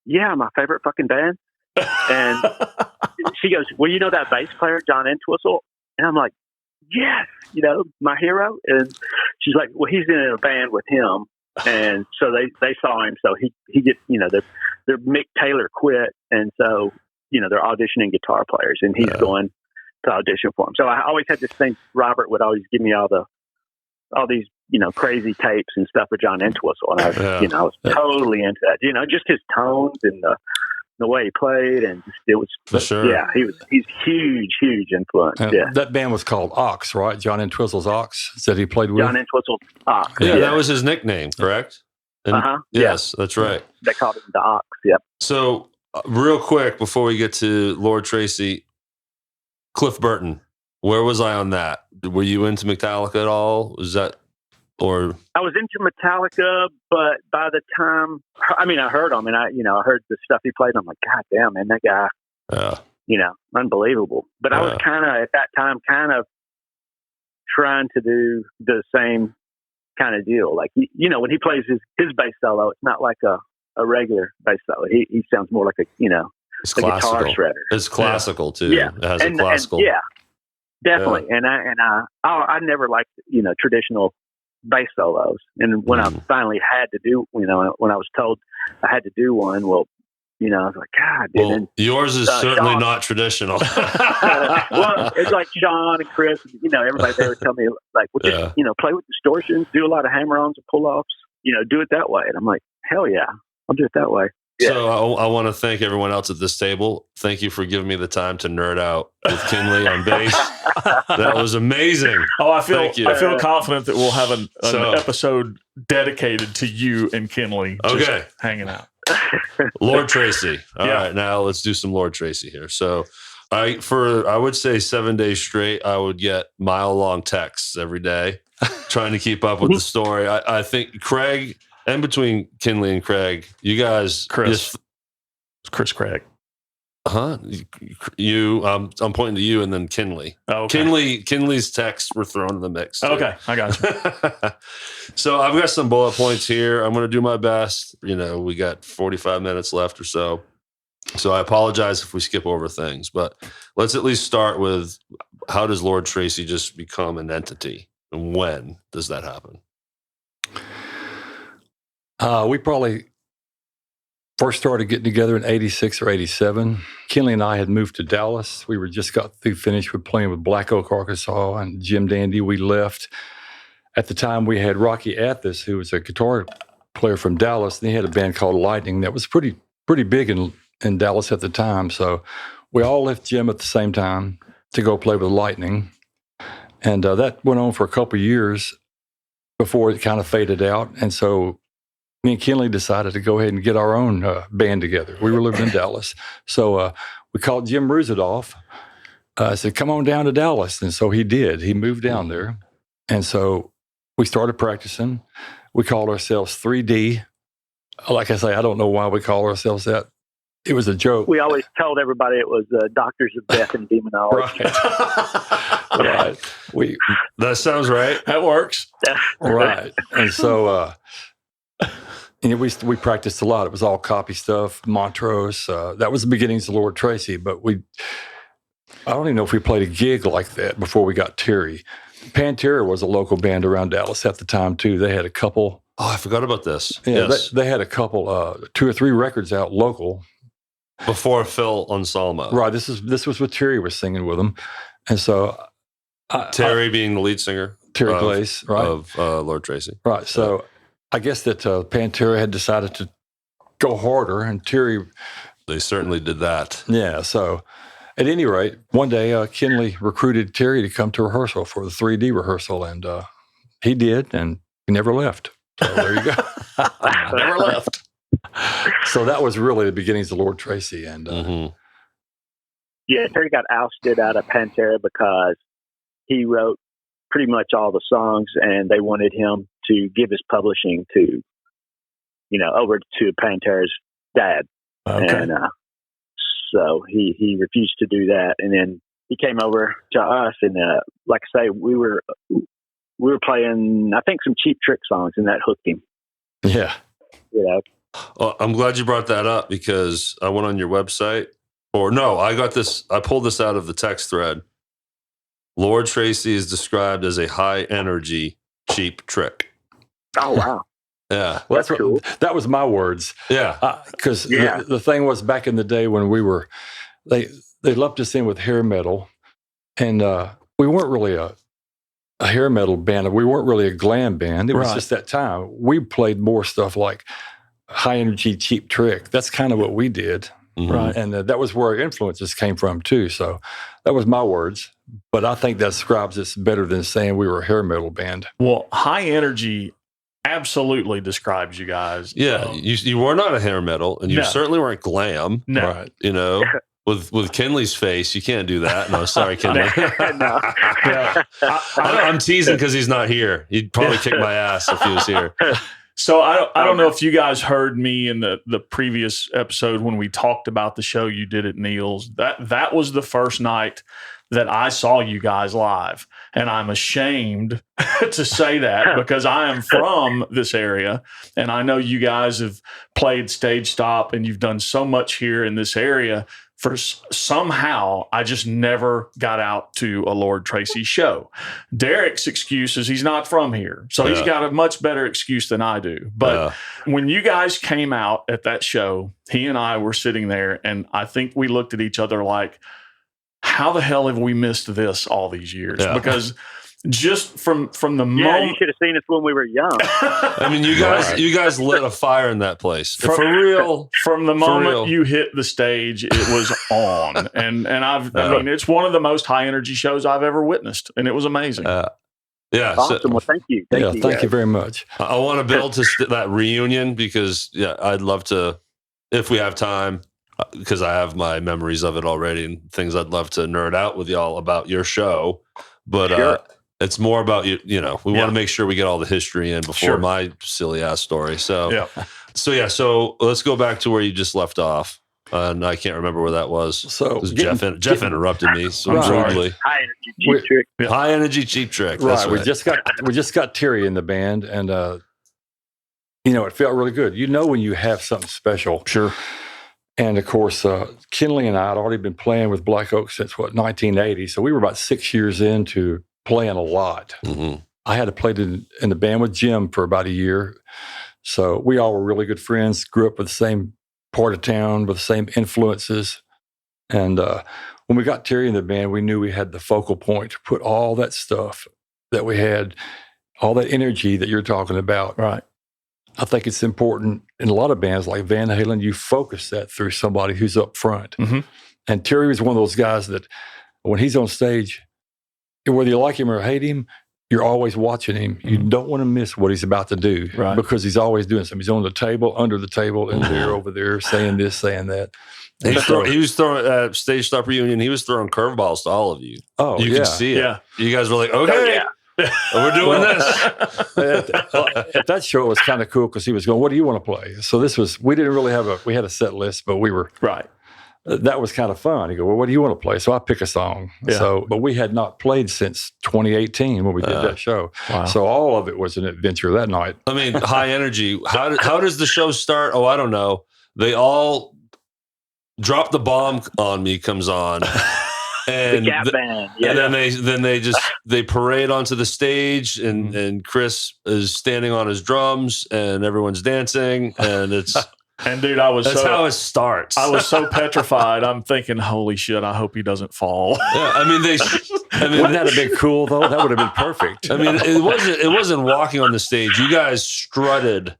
"Yeah, my favorite fucking band." And she goes, "Well, you know that bass player, John Entwistle?" And I'm like, "Yes, my hero." And she's like, "Well, he's in a band with him." And so they saw him. So he gets, their Mick Taylor quit. And so, they're auditioning guitar players, and he's going to audition for him. So I always had this thing. Robert would always give me all these, crazy tapes and stuff with John Entwistle. And I was totally into that, just his tones and the way he played, and it was for sure. Yeah, he's huge influence. Yeah, that band was called Ox, right? John Entwistle's Ox that he played with. John Entwistle's Ox. Yeah, that was his nickname, correct? Yes, that's right. They called him the Ox. Yep. So, real quick before we get to Lord Tracy, Cliff Burton, where was I on that? Were you into Metallica at all? Was that, or I was into Metallica, but by the time I heard him, and I heard the stuff he played. And I'm like, God damn, man, that guy, unbelievable. But I was kind of at that time trying to do the same kind of deal. Like, when he plays his bass solo, it's not like a regular bass solo. He sounds more like a it's a classical. guitar shredder. It's classical too. Yeah, it has a classical. And, definitely. Yeah. And I never liked traditional bass solos. And when I finally had to do, when I was told I had to do one, well, I was like, God, dude. Well, yours is certainly Sean, not traditional. well, it's like Sean and Chris, everybody, they would tell me, like, well, just, play with distortions, do a lot of hammer-ons and pull-offs, do it that way. And I'm like, hell yeah, I'll do it that way. Yeah. So I want to thank everyone else at this table. Thank you for giving me the time to nerd out with Kinley on bass. That was amazing. Oh, I feel confident that we'll have an episode dedicated to you and Kinley just hanging out. Lord Tracy. All right, now let's do some Lord Tracy here. So I would say 7 days straight, I would get mile-long texts every day trying to keep up with the story. I think Craig... And between Kinley and Craig, you guys, Chris Craig. You, I'm pointing to you, and then Kinley. Oh, okay. Kinley's texts were thrown in the mix. Too. Okay, I got you. So I've got some bullet points here. I'm going to do my best. We got 45 minutes left or so. So I apologize if we skip over things, but let's at least start with, how does Lord Tracy just become an entity, and when does that happen? We probably first started getting together in 86 or 87. Kinley and I had moved to Dallas. We were just got through finished with playing with Black Oak, Arkansas, and Jim Dandy. We left. At the time, we had Rocky Athis, who was a guitar player from Dallas, and he had a band called Lightning that was pretty big in Dallas at the time. So we all left Jim at the same time to go play with Lightning. And that went on for a couple of years before it kind of faded out. And so me and Kinley decided to go ahead and get our own band together. We were living in Dallas. So we called Jim Ruzidoff. I said, come on down to Dallas. And so he did. He moved down there. And so we started practicing. We called ourselves 3D. Like I say, I don't know why we call ourselves that. It was a joke. We always told everybody it was Doctors of Death and Demonology. Right. That sounds right. That works. Right. And so we practiced a lot. It was all copy stuff, Montrose. That was the beginnings of Lord Tracy, but I don't even know if we played a gig like that before we got Terry. Pantera was a local band around Dallas at the time too. They had a couple. Oh, I forgot about this. Yeah, Yes. they had a couple, 2 or 3 records out local Before Phil Anselmo. Right. This was what Terry was singing with them, and so Terry being the lead singer. Terry Glaze, right? Of Lord Tracy. Right. So I guess that Pantera had decided to go harder, and Terry. They certainly did that. Yeah. So at any rate, one day Kinley recruited Terry to come to rehearsal for the 3D rehearsal, and he did, and he never left. So there you go. Never left. So that was really the beginnings of Lord Tracy, and yeah, Terry got ousted out of Pantera because he wrote pretty much all the songs, and they wanted him to give his publishing to, over to Pantera's dad. okay. And so he refused to do that, and then he came over to us, and like I say, we were playing, I think, some Cheap Trick songs, and that hooked him. Yeah. Well, I'm glad you brought that up because I went on your website. Or no, I pulled this out of the text thread. Lord Tracy is described as a high energy Cheap Trick. Oh, wow. Yeah. Well, That's cool. That was my words. Yeah. Because the thing was, back in the day when we were, they lumped us in with hair metal, and we weren't really a hair metal band. We weren't really a glam band. It was just that time. We played more stuff like high energy Cheap Trick. That's kind of what we did. Mm-hmm. Right. And that was where our influences came from too. So that was my words. But I think that describes us better than saying we were a hair metal band. Well, high energy absolutely describes you guys. Yeah. You were not a hair metal, and you No. certainly weren't glam. No. Right. With Kinley's face, you can't do that. No, sorry, Kinley. No. Yeah. I'm teasing because he's not here. He'd probably kick my ass if he was here. So I don't know if you guys heard me in the previous episode when we talked about the show you did at Neil's. That was the first night that I saw you guys live. And I'm ashamed to say that because I am from this area, and I know you guys have played Stage Stop and you've done so much here in this area. For somehow, I just never got out to a Lord Tracy show. Derek's excuse is he's not from here. So he's got a much better excuse than I do. But when you guys came out at that show, he and I were sitting there, and I think we looked at each other like, how the hell have we missed this all these years? Yeah. Because just from the Yeah, you moment, should have seen us when we were young. I mean, you guys lit a fire in that place. For real. from the moment real. you hit the stage, it was on. And I mean, it's one of the most high energy shows I've ever witnessed, and it was amazing. Yeah. Awesome. Well, thank you. Thank you very much. I want to build to that reunion because, I'd love to, if we have time, because I have my memories of it already and things I'd love to nerd out with y'all about your show. But Sure. it's more about, we want to make sure we get all the history in before my silly ass story. So, so let's go back to where you just left off. And I can't remember where that was. So Jeff interrupted me so rudely. High energy Cheap Trick. High energy Cheap Trick. That's Right. We just got Terry in the band, and it felt really good. When you have something special. Sure. And of course, Kinley and I had already been playing with Black Oak since 1980. So we were about 6 years into playing a lot. Mm-hmm. I had played in the band with Jim for about a year. So we all were really good friends, grew up with the same part of town, with the same influences. And when we got Terry in the band, we knew we had the focal point to put all that stuff that we had, all that energy that you're talking about. Right. I think it's important in a lot of bands like Van Halen, you focus that through somebody who's up front. Mm-hmm. And Terry was one of those guys that when he's on stage, whether you like him or hate him, you're always watching him. You don't want to miss what he's about to do because he's always doing something. He's on the table, under the table, and there, over there, saying this, saying that. He was throwing at Stage Stop reunion. He was throwing curveballs to all of you. Oh, you could see it. Yeah. You guys were like, okay, we're doing this. At that show, it was kind of cool because he was going, "What do you want to play?" So we didn't really we had a set list, but we were right. That was kind of fun. He go, "Well, what do you want to play?" So I pick a song. Yeah. But we had not played since 2018 when we did that show. Wow. So all of it was an adventure that night. I mean, high energy. How does the show start? Oh, I don't know. They all Drop the Bomb on Me comes on. And the Gap Band. Yeah. And then they parade onto the stage, and Chris is standing on his drums, and everyone's dancing, and it's. And dude, that's how it starts. I was so petrified. I'm thinking, holy shit, I hope he doesn't fall. Yeah, I mean, wouldn't that have been cool though? That would have been perfect. I mean, it wasn't walking on the stage. You guys strutted,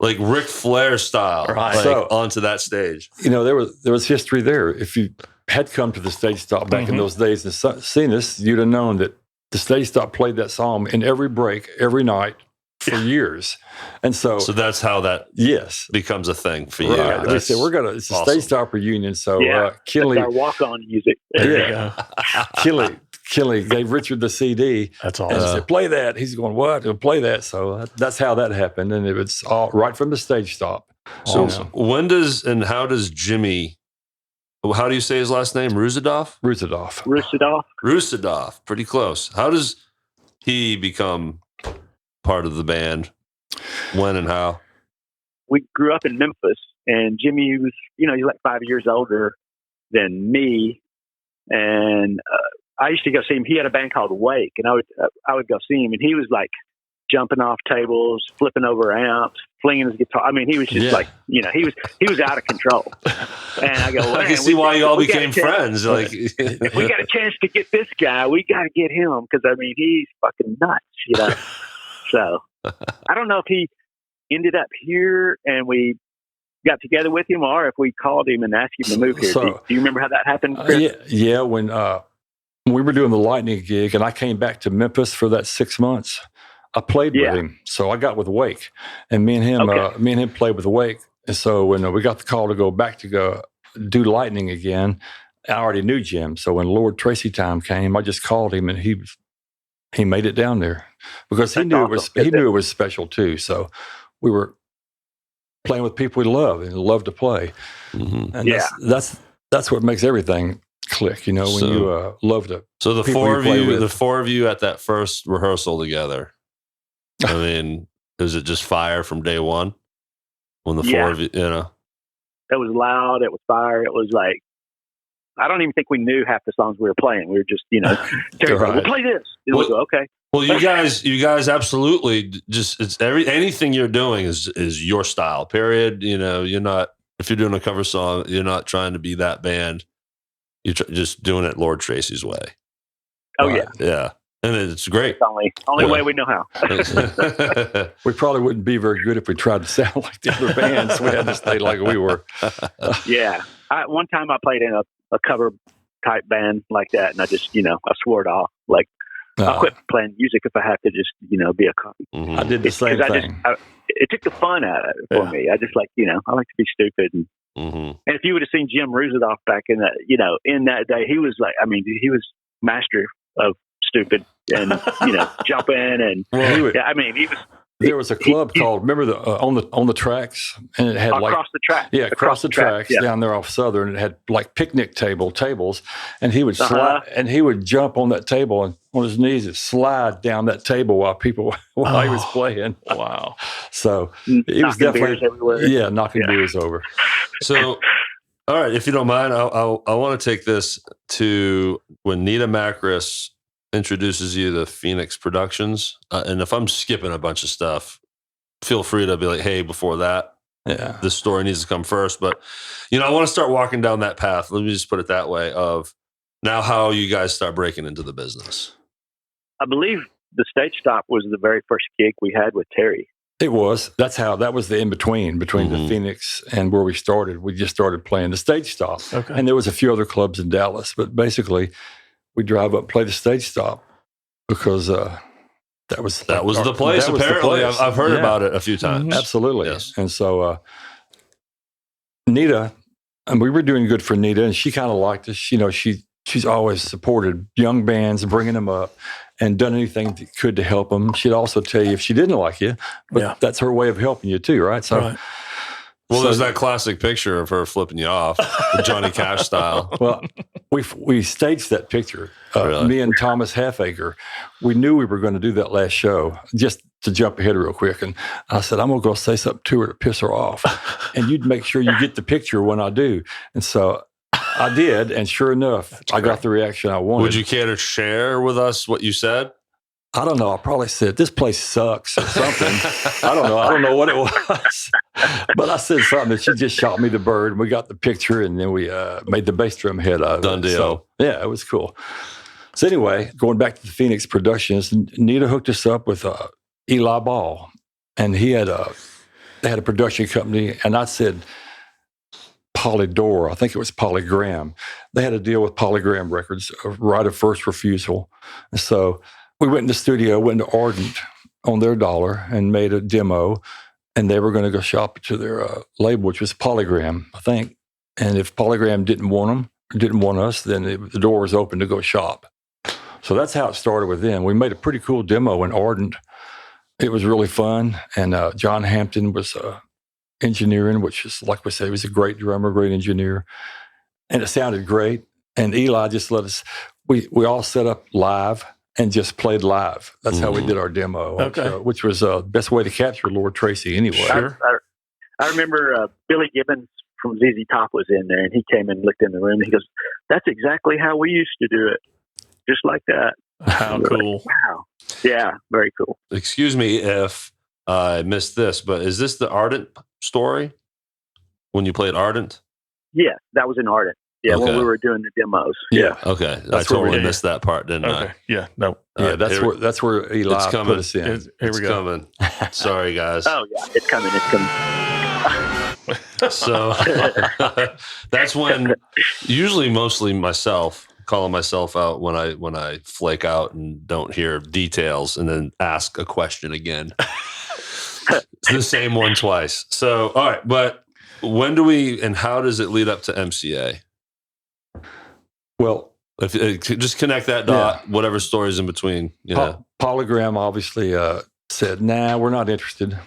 like Ric Flair style, right? Onto that stage. There was history there. If you had come to the Stage Stop back in those days and seen us, you'd have known that the Stage Stop played that song in every break, every night for years. And so that's how that becomes a thing for you. Right. We said it's a awesome. Stage Stop reunion. So Kinley, our walk-on music. Kinley gave Richard the CD. That's awesome. And he said, play that. He's going, what? Play that. So that's how that happened. And it was all right from the Stage Stop. So how does Jimmy, how do you say his last name? Ruzidoff? Ruzidoff. Pretty close. How does he become part of the band? When and how? We grew up in Memphis, and Jimmy was, he's like 5 years older than me. And I used to go see him. He had a band called Wake, and I would go see him, and he was like jumping off tables, flipping over amps, flinging his guitar. I mean, he was just like, he was out of control. And I go, I can see why you all became friends. Like, if we got a chance to get this guy, we got to get him, because I mean, he's fucking nuts, So I don't know if he ended up here and we got together with him, or if we called him and asked him to move here. Do you remember how that happened, Chris? Yeah. When we were doing the Lightning gig and I came back to Memphis for that 6 months, I played with him. So I got with Wake, and me and him played with Wake. And so when we got the call to go back to go do Lightning again, I already knew Jim. So when Lord Tracy time came, I just called him, and he made it down there because he knew it was special too. So we were playing with people we love and love to play. Mm-hmm. And that's what makes everything click, when you love to. So the four of you at that first rehearsal together, I mean, is it just fire from day one? When the four of you, It was loud. It was fire. It was like, I don't even think we knew half the songs we were playing. We were just, Terry, we'll play this. It was okay. Well, you guys absolutely just anything you're doing is your style. Period. You're not, if you're doing a cover song, you're not trying to be that band. You're just doing it Lord Tracy's way. Oh yeah. And it's great. It's the only way we know how. We probably wouldn't be very good if we tried to sound like the other bands. We had to stay like we were. One time I played in a cover type band like that, and I just, I swore it off. Like, I'll quit playing music if I have to just, be a cover. Mm-hmm. I did the same thing. It took the fun out of it for me. I just like, I like to be stupid. And, and if you would have seen Jim Ruzidoff back in that, in that day, he was like, he was master of stupid and, jumping and, he was. There was a club called, remember on the tracks, and it had across the track. Yeah, across the tracks down there off Southern. It had like picnic tables, and he would slide, and he would jump on that table and on his knees and slide down that table while he was playing. Wow! So it was definitely knocking beers over. So, all right, if you don't mind, I want to take this to when Nita Macris introduces you to Phoenix Productions. And if I'm skipping a bunch of stuff, feel free to be like, hey, before that, this story needs to come first. But, I want to start walking down that path. Let me just put it that way of now how you guys start breaking into the business. I believe the Stage Stop was the very first gig we had with Terry. It was. That was the in-between the Phoenix and where we started. We just started playing the Stage Stop. Okay. And there was a few other clubs in Dallas, but basically we drive up, play the Stage Stop because that was the place. Apparently, I've heard about it a few times. Absolutely. Yes. And so Nita, and we were doing good for Nita, and she kind of liked us. She's always supported young bands, bringing them up, and done anything that could to help them. She'd also tell you if she didn't like you, but that's her way of helping you too, right? So. Right. Well, there's that classic picture of her flipping you off, the Johnny Cash style. Well, we staged that picture. Really? Me and Thomas Halfacre, we knew we were going to do that last show. Just to jump ahead real quick, and I said, I'm going to go say something to her to piss her off, and you'd make sure you get the picture when I do. And so I did, and sure enough, I got the reaction I wanted. Would you care to share with us what you said? I don't know. I probably said, "This place sucks" or something. I don't know. I don't know what it was. But I said something, and she just shot me the bird, and we got the picture, and then we made the bass drum head out of Done it. deal. So, yeah, it was cool. So anyway, going back to the Phoenix Productions, Nita hooked us up with Eli Ball, and they had a production company, and I said Polydor. I think it was Polygram. They had a deal with Polygram Records, a right of first refusal. And so we went in the studio, went to Ardent on their dollar and made a demo, and they were going to go shop it to their label, which was Polygram, I think. And if Polygram didn't want us, then the door was open to go shop. So that's how it started with them. We made a pretty cool demo in Ardent. It was really fun. And John Hampton was engineering, which is, like we said, he was a great drummer, great engineer. And it sounded great. And Eli just let us, we all set up live and just played live. That's how we did our demo, which was the best way to capture Lord Tracy anyway. Sure. I remember Billy Gibbons from ZZ Top was in there, and he came and looked in the room, and he goes, "That's exactly how we used to do it, just like that." How cool. Like, wow. Yeah, very cool. Excuse me if I missed this, but is this the Ardent story? When you played Ardent? Yeah, that was in Ardent. Yeah, when we were doing the demos. Yeah. Okay. I totally missed that part, didn't I? Yeah. No. Yeah, that's where Eli put us in. Here we go. Coming. Sorry, guys. Oh, yeah, it's coming. So that's when usually mostly myself calling myself out when I flake out and don't hear details and then ask a question again. It's the same one twice. So, all right. But when do we, and how does it lead up to MCA? Well, if just connect that dot, whatever story's in between. Polygram obviously said, "Nah, we're not interested,"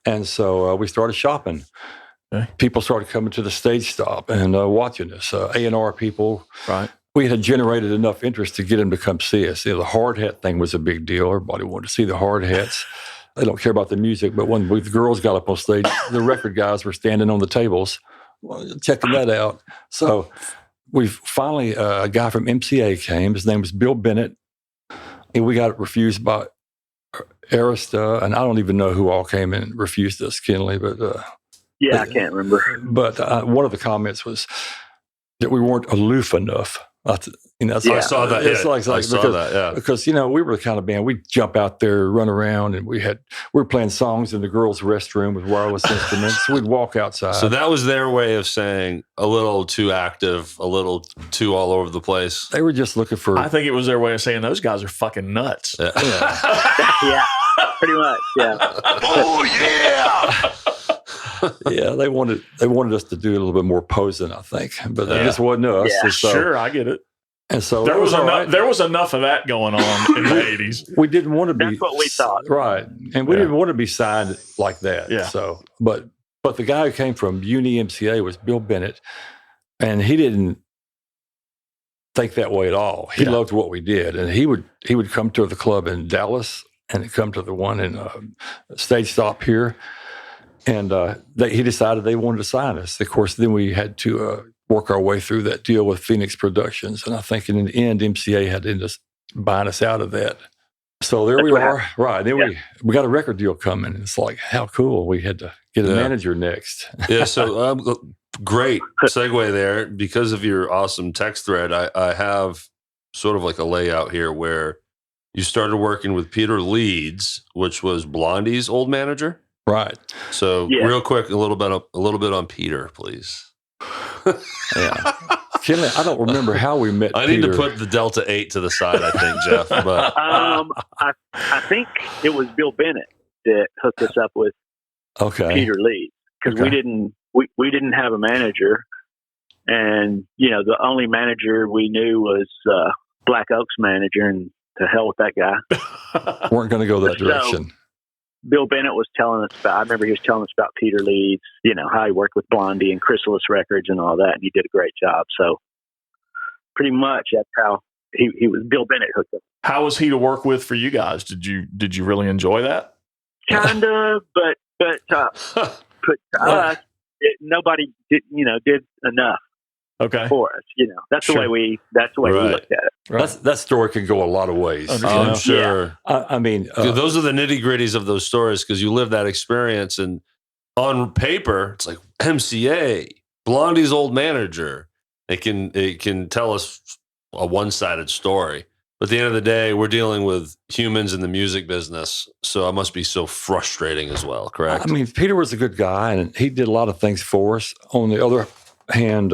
and so we started shopping. Okay. People started coming to the stage stop and watching us. A&R people, right? We had generated enough interest to get them to come see us. The hard hat thing was a big deal. Everybody wanted to see the hard hats. They don't care about the music, but when the girls got up on stage, the record guys were standing on the tables checking that out. So we finally, a guy from MCA came. His name was Bill Bennett. And we got refused by Arista, and I don't even know who all came and refused us, Kinley. But I can't remember. But one of the comments was that we weren't aloof enough. I saw that. Because we were the kind of band, we'd jump out there, run around, and we were playing songs in the girls' restroom with wireless instruments. We'd walk outside. So that was their way of saying a little too active, a little too all over the place. They were just looking for. I think it was their way of saying those guys are fucking nuts. Yeah, yeah, pretty much. Yeah. Oh yeah. Yeah, they wanted us to do a little bit more posing, I think, but that just wasn't us. Yeah. So, sure, I get it. And so there was enough of that going on in the 80s. We didn't want to be. That's what we thought, right? And we didn't want to be signed like that. Yeah. So, but the guy who came from Uni MCA was Bill Bennett, and he didn't think that way at all. He loved what we did, and he would come to the club in Dallas and come to the one in Stage Stop here. And he decided they wanted to sign us. Of course, then we had to work our way through that deal with Phoenix Productions. And I think in the end, MCA had to end up buying us out of that. So there we are. Right. Then we got a record deal coming. It's like, how cool. We had to get a manager next. Yeah. So great segue there. Because of your awesome text thread, I have sort of like a layout here where you started working with Peter Leeds, which was Blondie's old manager. Right. So real quick, a little bit on Peter, please. Yeah. Kinley, I don't remember how we met. I need to put the Delta 8 to the side, I think, Jeff. But I think it was Bill Bennett that hooked us up with Peter Leeds, because we didn't have a manager, and the only manager we knew was Black Oak's manager, and to hell with that guy. Weren't going to go that direction. So, Bill Bennett was telling us I remember he was telling us about Peter Leeds, how he worked with Blondie and Chrysalis Records and all that, and he did a great job. So pretty much that's how he was. Bill Bennett hooked up. How was he to work with for you guys? Did you really enjoy that? Kinda, but to us, nobody did enough. Okay. for us. That's the way we looked at it. Right. That story could go a lot of ways. I'm sure. I mean, those are the nitty gritties of those stories because you live that experience, and on paper, it's like MCA, Blondie's old manager. It can tell us a one-sided story. But at the end of the day, we're dealing with humans in the music business, so it must be so frustrating as well, correct? I mean, Peter was a good guy, and he did a lot of things for us. On the other hand,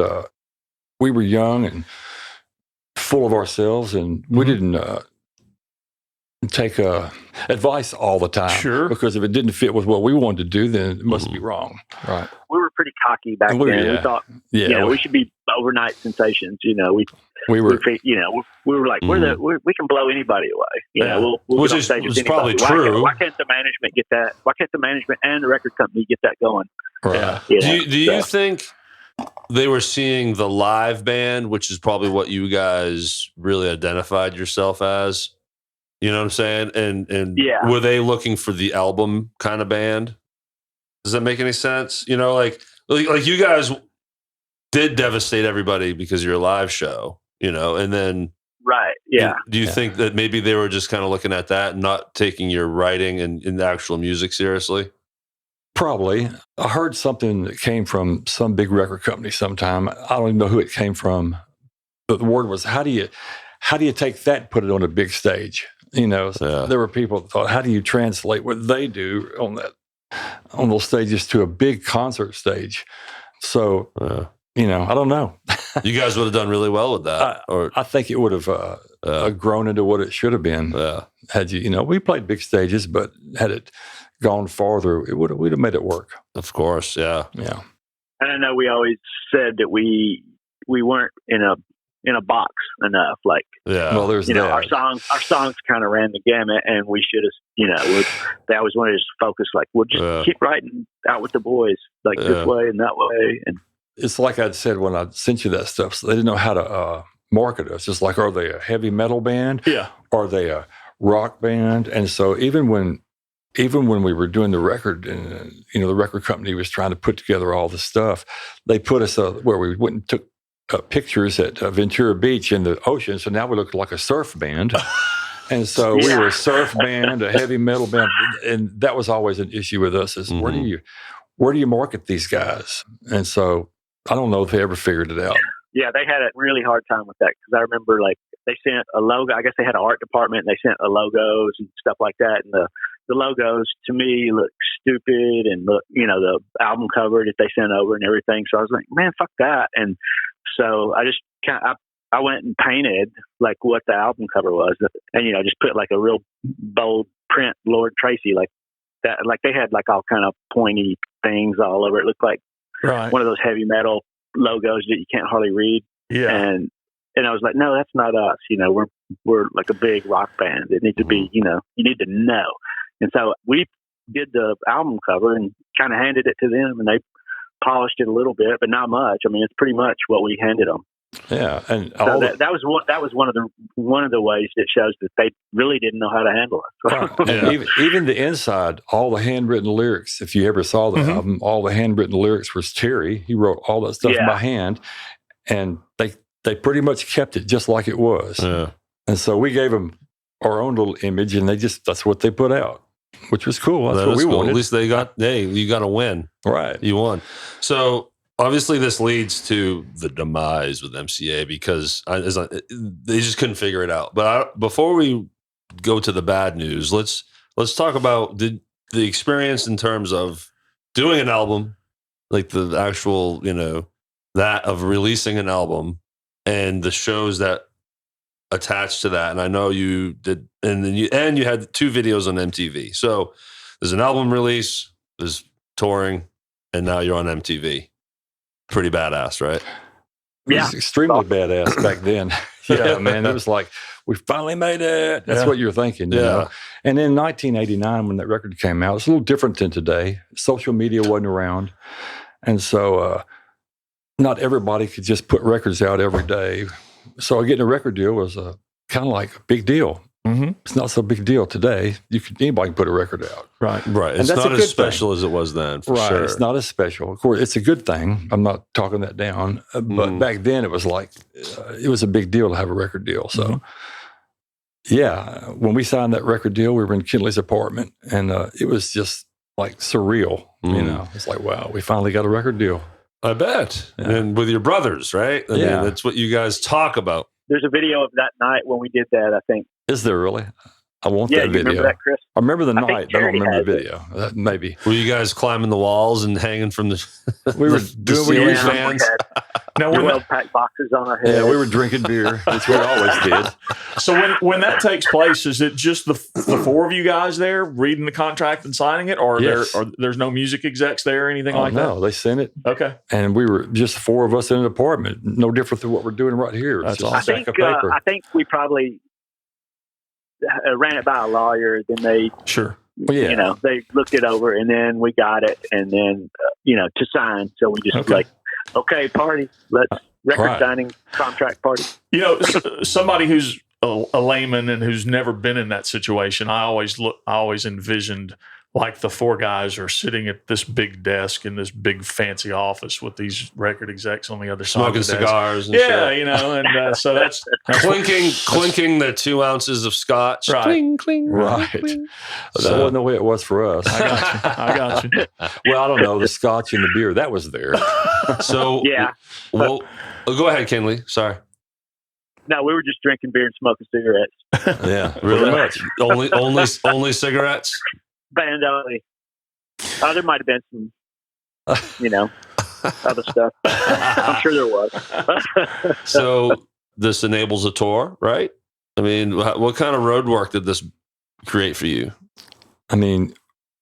we were young and full of ourselves, and we didn't take advice all the time. Sure. Because if it didn't fit with what we wanted to do, then it must be wrong. Right. We were pretty cocky back then. We thought, we should be overnight sensations. We were like, we can blow anybody away. Which is probably true. Why can't the management get that? Why can't the management and the record company get that going? Right. Do you think they were seeing the live band, which is probably what you guys really identified yourself as? You know what I'm saying? And were they looking for the album kind of band? Does that make any sense? Like you guys did devastate everybody because of your live show, and then right, yeah. Do you think that maybe they were just kind of looking at that and not taking your writing and the actual music seriously? Probably. I heard something that came from some big record company sometime. I don't even know who it came from, but the word was, how do you take that and put it on a big stage? There were people that thought, how do you translate what they do on those stages to a big concert stage? So, I don't know. You guys would have done really well with that. I think it would have grown into what it should have been. Had we played big stages, but had it gone farther, we'd have made it work. Of course, yeah. Yeah. And I know we always said that we weren't in a box enough. Like, well, there's that. Our songs kind of ran the gamut, and we should have, they always wanted us to focus, like, we'll just keep writing out with the boys, like this way and that way. And it's like I'd said when I sent you that stuff, so they didn't know how to market us. It's like, are they a heavy metal band? Yeah. Are they a rock band? And so even when we were doing the record, and the record company was trying to put together all the stuff, they put us where we went and took pictures at Ventura Beach in the ocean. So now we look like a surf band. And so we were a surf band, a heavy metal band. And that was always an issue with us is where do you market these guys? And so I don't know if they ever figured it out. Yeah, they had a really hard time with that because I remember they sent a logo. I guess they had an art department and they sent logos and stuff like that. And the logos to me look stupid, and the album cover that they sent over and everything. So I was like, man, fuck that. And so I just I went and painted like what the album cover was, and just put like a real bold print, Lord Tracy, like that. Like they had like all kind of pointy things all over. It looked like one of those heavy metal logos that you can't hardly read. Yeah. And I was like, no, that's not us. We're like a big rock band. It needs to be, you need to know. And so we did the album cover and kind of handed it to them, and they polished it a little bit, but not much. I mean, it's pretty much what we handed them. Yeah, and so that was one of the ways that shows that they really didn't know how to handle it. And even the inside, all the handwritten lyrics. If you ever saw the album, all the handwritten lyrics was Terry. He wrote all that stuff by hand, and they pretty much kept it just like it was. Yeah. And so we gave them our own little image, and that's what they put out, which was cool. That's what we wanted. At least they got, you got to win. Right. You won. So obviously this leads to the demise with MCA because they just couldn't figure it out. But before we go to the bad news, let's talk about the experience in terms of doing an album, like the actual, that of releasing an album and the shows that attached to that. And I know you did, and then you had 2 videos on MTV. So there's an album release, there's touring, and now you're on MTV. Pretty badass, right? It was extremely badass back then. Yeah, man. It was like, we finally made it. That's what you're thinking. You know? And in 1989, when that record came out, it's a little different than today. Social media wasn't around. And so not everybody could just put records out every day. So getting a record deal was kind of like a big deal. It's not so big a deal today. Anybody can put a record out. Right. It's not as special as it was then, for sure. It's not as special. Of course, it's a good thing. I'm not talking that down. But back then, it was like, it was a big deal to have a record deal. So, when we signed that record deal, we were in Kinley's apartment, and it was just like surreal. You know, it's like, wow, we finally got a record deal. I bet. Yeah. And with your brothers, right? I mean, that's what you guys talk about. There's a video of that night when we did that, I think. Is there really? I want that video. Remember that, Chris? I remember the night. I don't remember the video. Maybe. Were you guys climbing the walls and hanging from the We were doing fans? No, we held packed boxes on our heads. Yeah, we were drinking beer. That's what we always did. So when that takes place, is it just the four of you guys there reading the contract and signing it, or there's no music execs there or anything like that? No, they sent it. Okay. And we were just four of us in an apartment. No different than what we're doing right here. That's just awesome. a stack of paper. I think we probably ran it by a lawyer. Then they they looked it over, and then we got it, and then to sign. So we just okay, party. Let's record signing contract party. Somebody who's a layman and who's never been in that situation, I always envisioned like the four guys are sitting at this big desk in this big fancy office with these record execs on the other side, smoking cigars. And and so that's clinking the 2 ounces of scotch. Right. Cling, cling, right. cling. That wasn't the way it was for us. I got you. Well, I don't know. The scotch and the beer, that was there. So well, go ahead, Kinley. Sorry. No, we were just drinking beer and smoking cigarettes. Yeah, really much. only cigarettes. Band only. There might have been some, other stuff. I'm sure there was. So this enables a tour, right? I mean, what kind of road work did this create for you? I mean,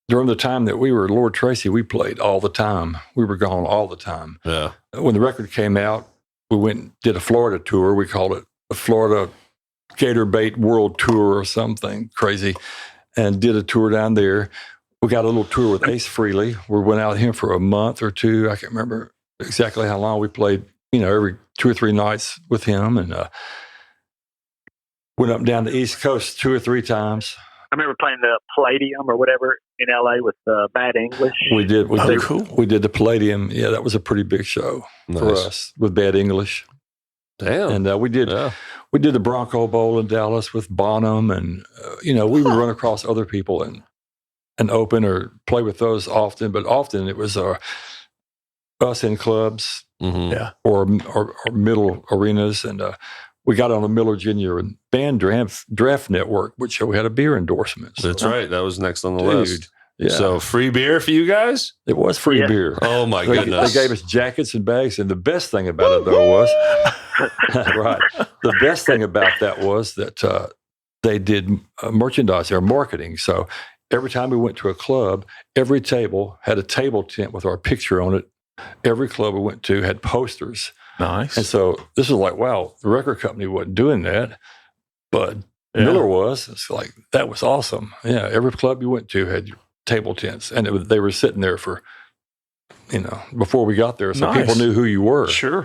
during the time that we were Lord Tracy, we played all the time. We were gone all the time. Yeah. When the record came out, we went and did a Florida tour. We called it a Florida Gator Bait World Tour or something crazy, and did a tour down there. We got a little tour with Ace Frehley. We went out here for a month or two. I can't remember exactly how long. We played, every 2 or 3 nights with him, and went up and down the East Coast 2 or 3 times. I remember playing the Palladium or whatever in LA with Bad English. We did. Cool. We did the Palladium. Yeah, that was a pretty big show for us with Bad English. Damn. And we did the Bronco Bowl in Dallas with Bonham, and we would run across other people and open or play with those often. But often it was us in clubs, or middle arenas, and we got on the Miller Jr. Band Draft Network, which we had a beer endorsement. So, that's right. That was next on the list. Yeah. So free beer for you guys? It was free beer. Oh my goodness. They gave us jackets and bags. And the best thing about it though was, right. The best thing about that was that they did merchandise or marketing. So every time we went to a club, every table had a table tent with our picture on it. Every club we went to had posters. Nice. And so this was like, wow, the record company wasn't doing that, but Miller was. It's like, that was awesome. Yeah. Every club you went to had table tents, and they were sitting there for, before we got there, so people knew who you were. Sure.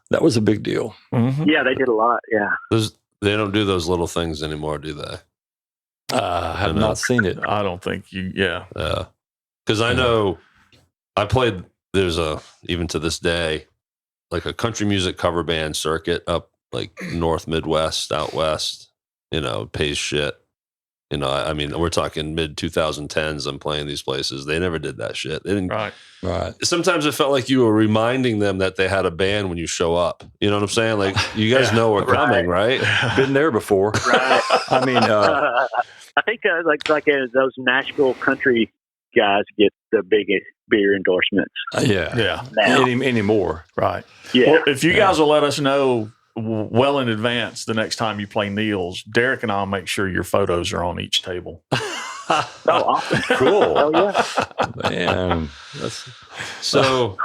That was a big deal. Mm-hmm. Yeah, they did a lot. Yeah. They don't do those little things anymore, do they? I have not seen it. I don't think you. Yeah. Because I know I played. There's even to this day, like a country music cover band circuit up like North Midwest, out west. Pays shit. I mean, we're talking mid 2010s. I'm playing these places. They never did that shit. They didn't. Right. Sometimes it felt like you were reminding them that they had a band when you show up. You know what I'm saying? Like, you guys know we're coming, right? Been there before. Right. I mean, I think those Nashville country guys get the biggest beer endorsements. Yeah. Now. Anymore. Right. Yeah. Well, if you guys will let us know well in advance the next time you play Neil's, Derek and I'll make sure your photos are on each table. Oh, awesome. Cool. Oh, yeah. Man. So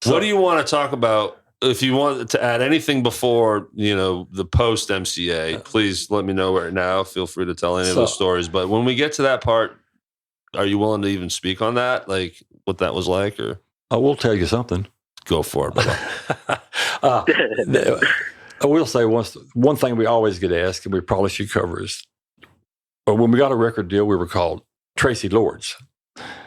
what do you want to talk about? If you want to add anything before, the post MCA, please let me know right now. Feel free to tell any of those stories. But when we get to that part, are you willing to even speak on that? Like what that was like, or? I will tell you something. Go for it, brother. I will say one thing we always get asked, and we probably should cover is, when we got a record deal, we were called Tracy Lords.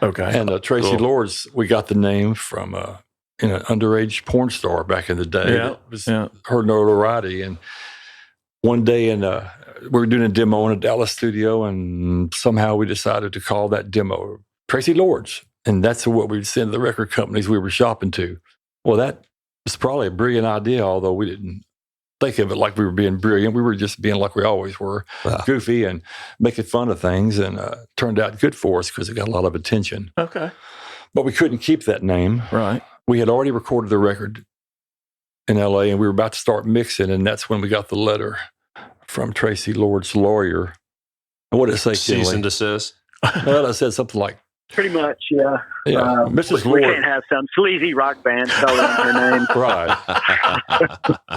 Okay. And Tracy Lords, we got the name from an underage porn star back in the day. Yeah. It was her notoriety. And one day we were doing a demo in a Dallas studio, and somehow we decided to call that demo Tracy Lords. And that's what we'd send to the record companies we were shopping to. Well, that was probably a brilliant idea, although we didn't think of it like we were being brilliant. We were just being like we always were, goofy and making fun of things, and turned out good for us because it got a lot of attention. Okay. But we couldn't keep that name. Right. We had already recorded the record in L.A., and we were about to start mixing, and that's when we got the letter from Tracy Lord's lawyer. And what did it say, Cease Kinley? and desist. Well, it said something like, Pretty much, yeah. Mrs. We Lord. can't have some sleazy rock band spelling her name. Right.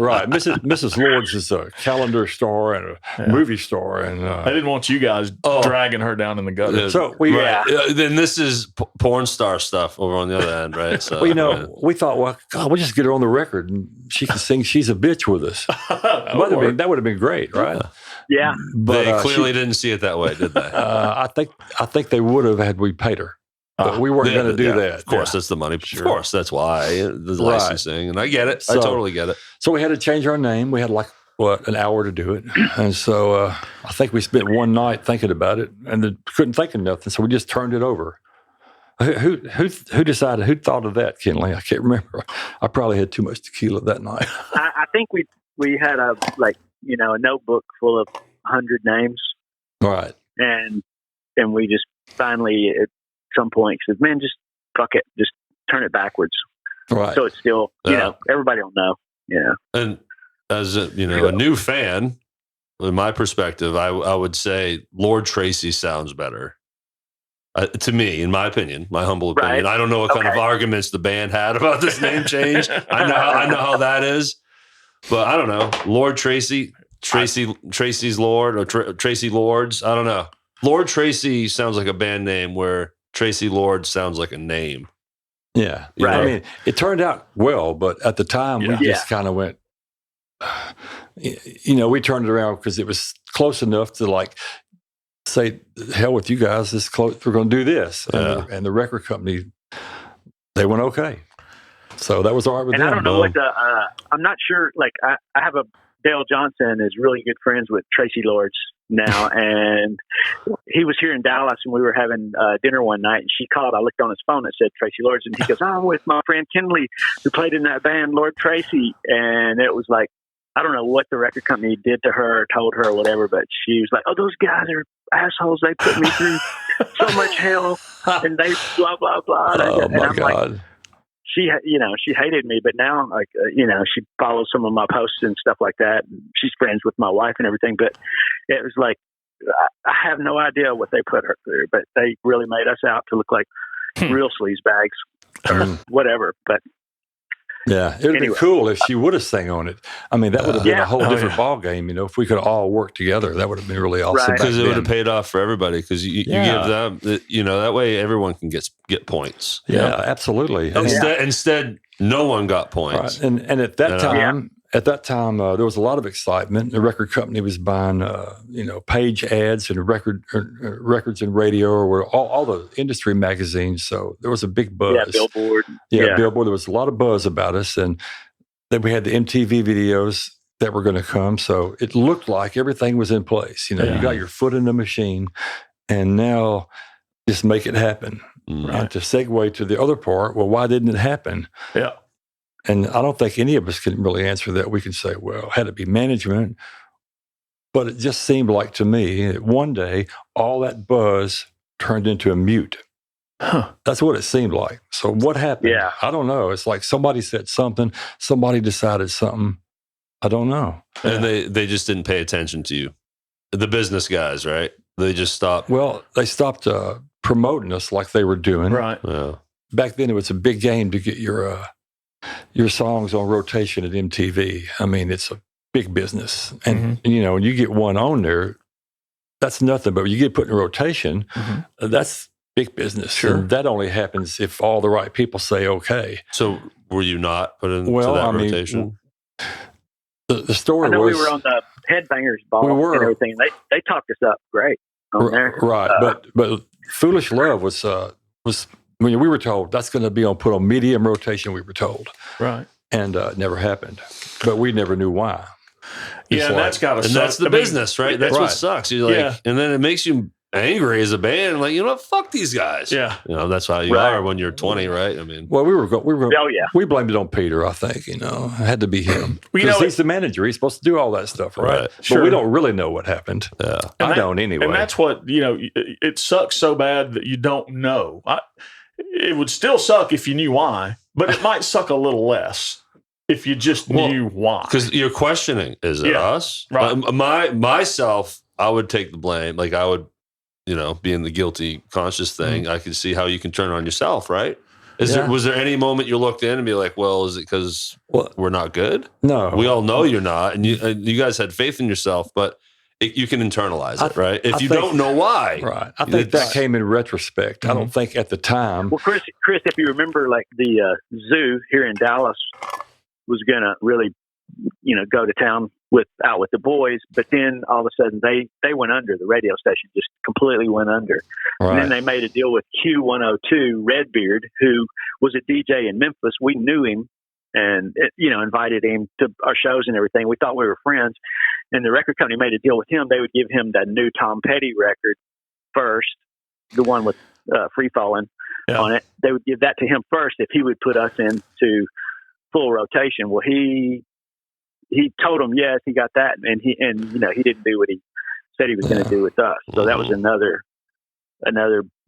Right. Mrs. Lords is a calendar star and a movie star. And I didn't want you guys dragging her down in the gutter. so then this is porn star stuff over on the other end, right? So, we thought, well, God, we'll just get her on the record and she can sing She's a Bitch with us. That would have been great, right? Yeah. But they clearly didn't see it that way, did they? I think they would have had we paid her. But we weren't going to do that. Of course, that's the money. Sure. Of course, that's why the licensing. And I get it. I totally get it. So we had to change our name. We had an hour to do it. And so I think we spent one night thinking about it and couldn't think of nothing. So we just turned it over. Who decided? Who thought of that, Kinley? I can't remember. I probably had too much tequila that night. I think we had a notebook full of 100 names. Right. And we just finally at some point said, man, just fuck it. Just turn it backwards. Right. So it's still, everybody will know. Yeah. And as a new fan, in my perspective, I would say Lord Tracy sounds better. To me, in my opinion, my humble opinion. Right. I don't know what kind of arguments the band had about this name change. I know how that is, but I don't know. Lord Tracy's Lord, or Tracy Lords. I don't know. Lord Tracy sounds like a band name, where Tracy Lord sounds like a name. Yeah. Right. I mean, it turned out well, but at the time we just kind of went, we turned it around because it was close enough to say, hell with you guys, this close, we're going to do this. And the record company, they went okay. So that was all right with them. And I don't know what I'm not sure, I have Dale Johnson is really good friends with Tracy Lords now, and he was here in Dallas, and we were having dinner one night, and she called. I looked on his phone, and it said Tracy Lords, and he goes, I'm with my friend Kinley, who played in that band, Lord Tracy. And it was like, I don't know what the record company did to her, or told her, or whatever, but she was like, oh, those guys are assholes. They put me through so much hell, and they blah, blah, blah. Oh, my God. Like, she hated me, but now, she follows some of my posts and stuff like that. She's friends with my wife and everything, but it was like, I have no idea what they put her through, but they really made us out to look like real sleazebags or whatever. But yeah, it would have been cool if she would have sang on it. I mean, that would have been a whole different ball game. If we could all work together, that would have been really awesome. Right. Because it would have paid off for everybody. Because you give them, that way everyone can get points. Yeah, absolutely. Instead, no one got points. Right. And at that time, there was a lot of excitement. The record company was buying, page ads and records and radio, or all the industry magazines. So there was a big buzz. Yeah, Billboard. Billboard. There was a lot of buzz about us, and then we had the MTV videos that were going to come. So it looked like everything was in place. You got your foot in the machine, and now just make it happen. Right. To segue to the other part, well, why didn't it happen? Yeah. And I don't think any of us can really answer that. We can say, well, had it be management. But it just seemed like to me that one day all that buzz turned into a mute. Huh. That's what it seemed like. So what happened? Yeah. I don't know. It's like somebody said something, somebody decided something. I don't know. And they just didn't pay attention to you. The business guys, right? They just stopped. Well, they stopped promoting us like they were doing. Right. Yeah. Back then it was a big game to get your songs on rotation at MTV. I mean, it's a big business. And, when you get one on there, that's nothing. But when you get put in rotation, that's big business. Sure. And that only happens if all the right people say okay. So were you not put into that rotation? The story I know was we were on the Headbangers ball and everything. They talked us up great on there. Right, but Foolish Love was we were told that's going to be put on medium rotation. We were told, right, and it never happened. But we never knew why. Yeah, and that's got to suck. And that's the business, right? That's what sucks. You're like, and then it makes you angry as a band. Like, you know what? Fuck these guys. Yeah. You know, that's how you are when you're 20, right? I mean, well, we blamed it on Peter, I think, you know. It had to be him. Because he's the manager. He's supposed to do all that stuff, right? Sure. But we don't really know what happened. Yeah. I don't anyway. And that's what, you know, it sucks so bad that you don't know. It would still suck if you knew why, but it might suck a little less if you just knew why. Because you're questioning, is it us? Right. Myself, I would take the blame. Like, I would, you know, being the guilty conscious thing, I could see how you can turn on yourself, right? Was there any moment you looked in and be like, well, is it because we're not good? No. We all know you're not, and you guys had faith in yourself, but you can internalize it, right? If you don't know why. Right. I think that came in retrospect. I don't think at the time. Well, Chris, if you remember, like the zoo here in Dallas was going to really, you know, go to town with the boys, but then all of a sudden they went under. The radio station just completely went under. Right. And then they made a deal with Q102 Redbeard, who was a DJ in Memphis. We knew him and, you know, invited him to our shows and everything. We thought we were friends. And the record company made a deal with him. They would give him that new Tom Petty record first, the one with Free Fallin' on it. They would give that to him first if he would put us into full rotation. Well, he told him yes, he got that, and you know, he didn't do what he said he was going to do with us. So that was another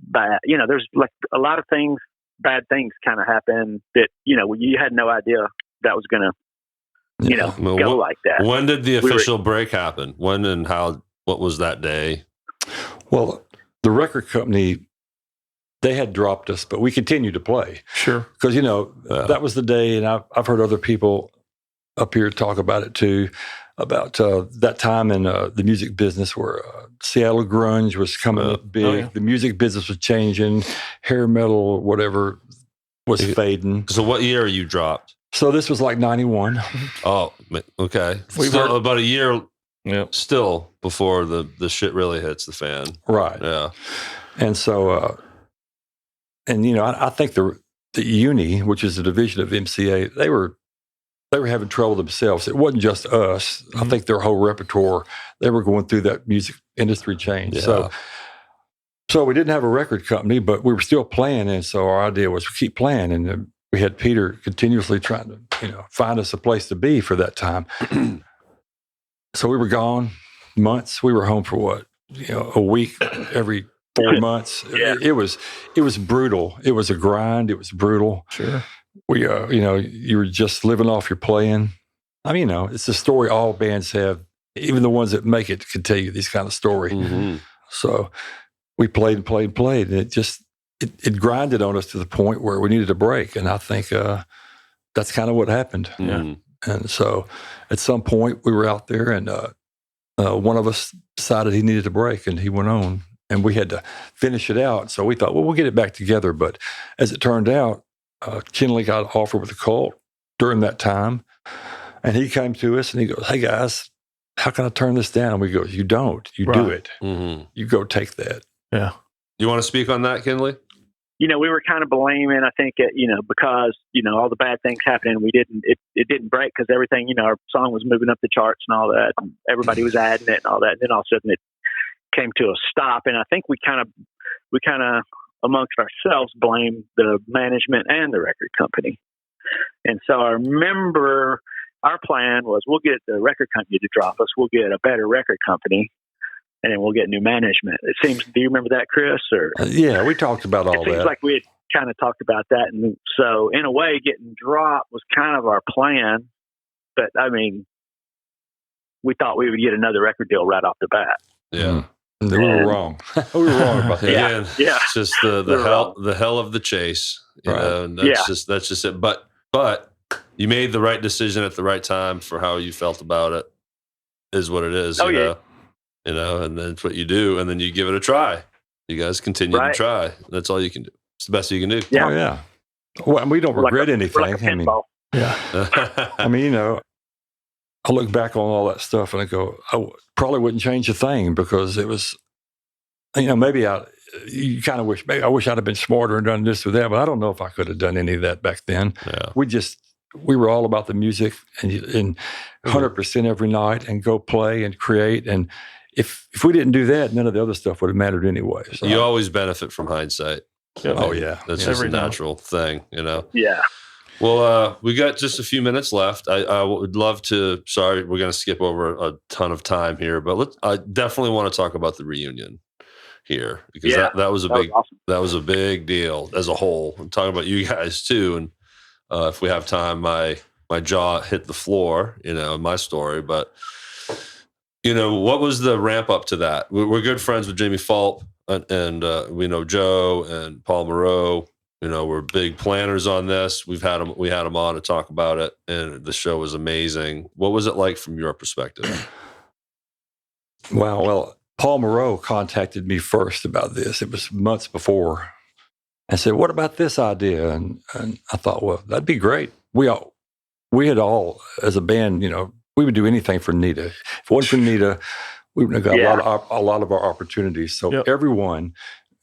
bad. You know, there's like a lot of things, bad things kind of happen that, you know, you had no idea that was going to, you know, go like that. When did the official break happen? When and how? What was that day? Well, the record company, they had dropped us, but we continued to play. Sure, because you know that was the day, and I've heard other people up here talk about it too, about that time in the music business where Seattle grunge was coming up big. The music business was changing. Hair metal, whatever, was fading. So what year you dropped? So this was like 91. Oh, okay. Still about a year still before the shit really hits the fan. Right. Yeah. And so, and you know, I think the Uni, which is a division of MCA, they were having trouble themselves. It wasn't just us. I think their whole repertoire, they were going through that music industry change. Yeah. So we didn't have a record company, but we were still playing. And so our idea was to keep playing. And we had Peter continuously trying to, you know, find us a place to be for that time. So we were gone months. We were home for what? You know, a week every 4 months. It was brutal. It was a grind. It was brutal. Sure. We, you know, you were just living off your playing. I mean, you know, it's a story all bands have. Even the ones that make it can tell you these kind of story. Mm-hmm. So we played and played and played, and it grinded on us to the point where we needed a break. And I think that's kind of what happened. Yeah. And so at some point we were out there, and one of us decided he needed a break, and he went on, and we had to finish it out. So we thought, well, we'll get it back together. But as it turned out, Kinley got an offer with the Cult during that time, and he came to us and he goes, "Hey guys, how can I turn this down?" And we go, "You don't. You do it. Mm-hmm. You go take that." Yeah. You want to speak on that, Kinley? You know, we were kind of blaming, I think, you know, because, you know, all the bad things happening, it didn't break because everything, you know, our song was moving up the charts and all that. And everybody was adding it and all that. And then all of a sudden it came to a stop. And I think we kind of amongst ourselves blamed the management and the record company. And so I remember our plan was, we'll get the record company to drop us. We'll get a better record company, and then we'll get new management. It seems, do you remember that, Chris? Or yeah, we talked about all that. It seems like we had kind of talked about that. And so in a way, getting dropped was kind of our plan. But I mean, we thought we would get another record deal right off the bat. Yeah. We were wrong. We were wrong about that. Yeah. It's just the hell of the chase. You know, and that's just it. But you made the right decision at the right time for how you felt about it, is what it is. You know? You know, and that's what you do, and then you give it a try. You guys continue to try. That's all you can do. It's the best you can do. Yeah. Oh, yeah. Well, and we don't regret anything. Like a pinball. I mean, you know, I look back on all that stuff and I go, I probably wouldn't change a thing, because it was, maybe you kind of wish, maybe I wish I'd have been smarter and done this or that, but I don't know if I could have done any of that back then. Yeah. We were all about the music and 100% every night, and go play and create. And if we didn't do that, none of the other stuff would have mattered anyway. So You always benefit from hindsight. Oh, yeah. That's just a natural thing, Yeah. Well, we got just a few minutes left. I would love to, sorry, we're going to skip over a ton of time here, but I definitely want to talk about the reunion here, because that was awesome. That was a big deal as a whole. I'm talking about you guys too. And if we have time, my jaw hit the floor, in my story, but what was the ramp up to that? We're good friends with Jamie Falp, and we know Joe and Paul Moreau. We're big planners on this. We had them on to talk about it, and the show was amazing. What was it like from your perspective? Wow. Well, Paul Moreau contacted me first about this. It was months before, and said, "What about this idea?" And I thought, well, that'd be great. We had all, as a band, we would do anything for Nita. If it wasn't for Nita, we would have got a lot of our opportunities. So everyone,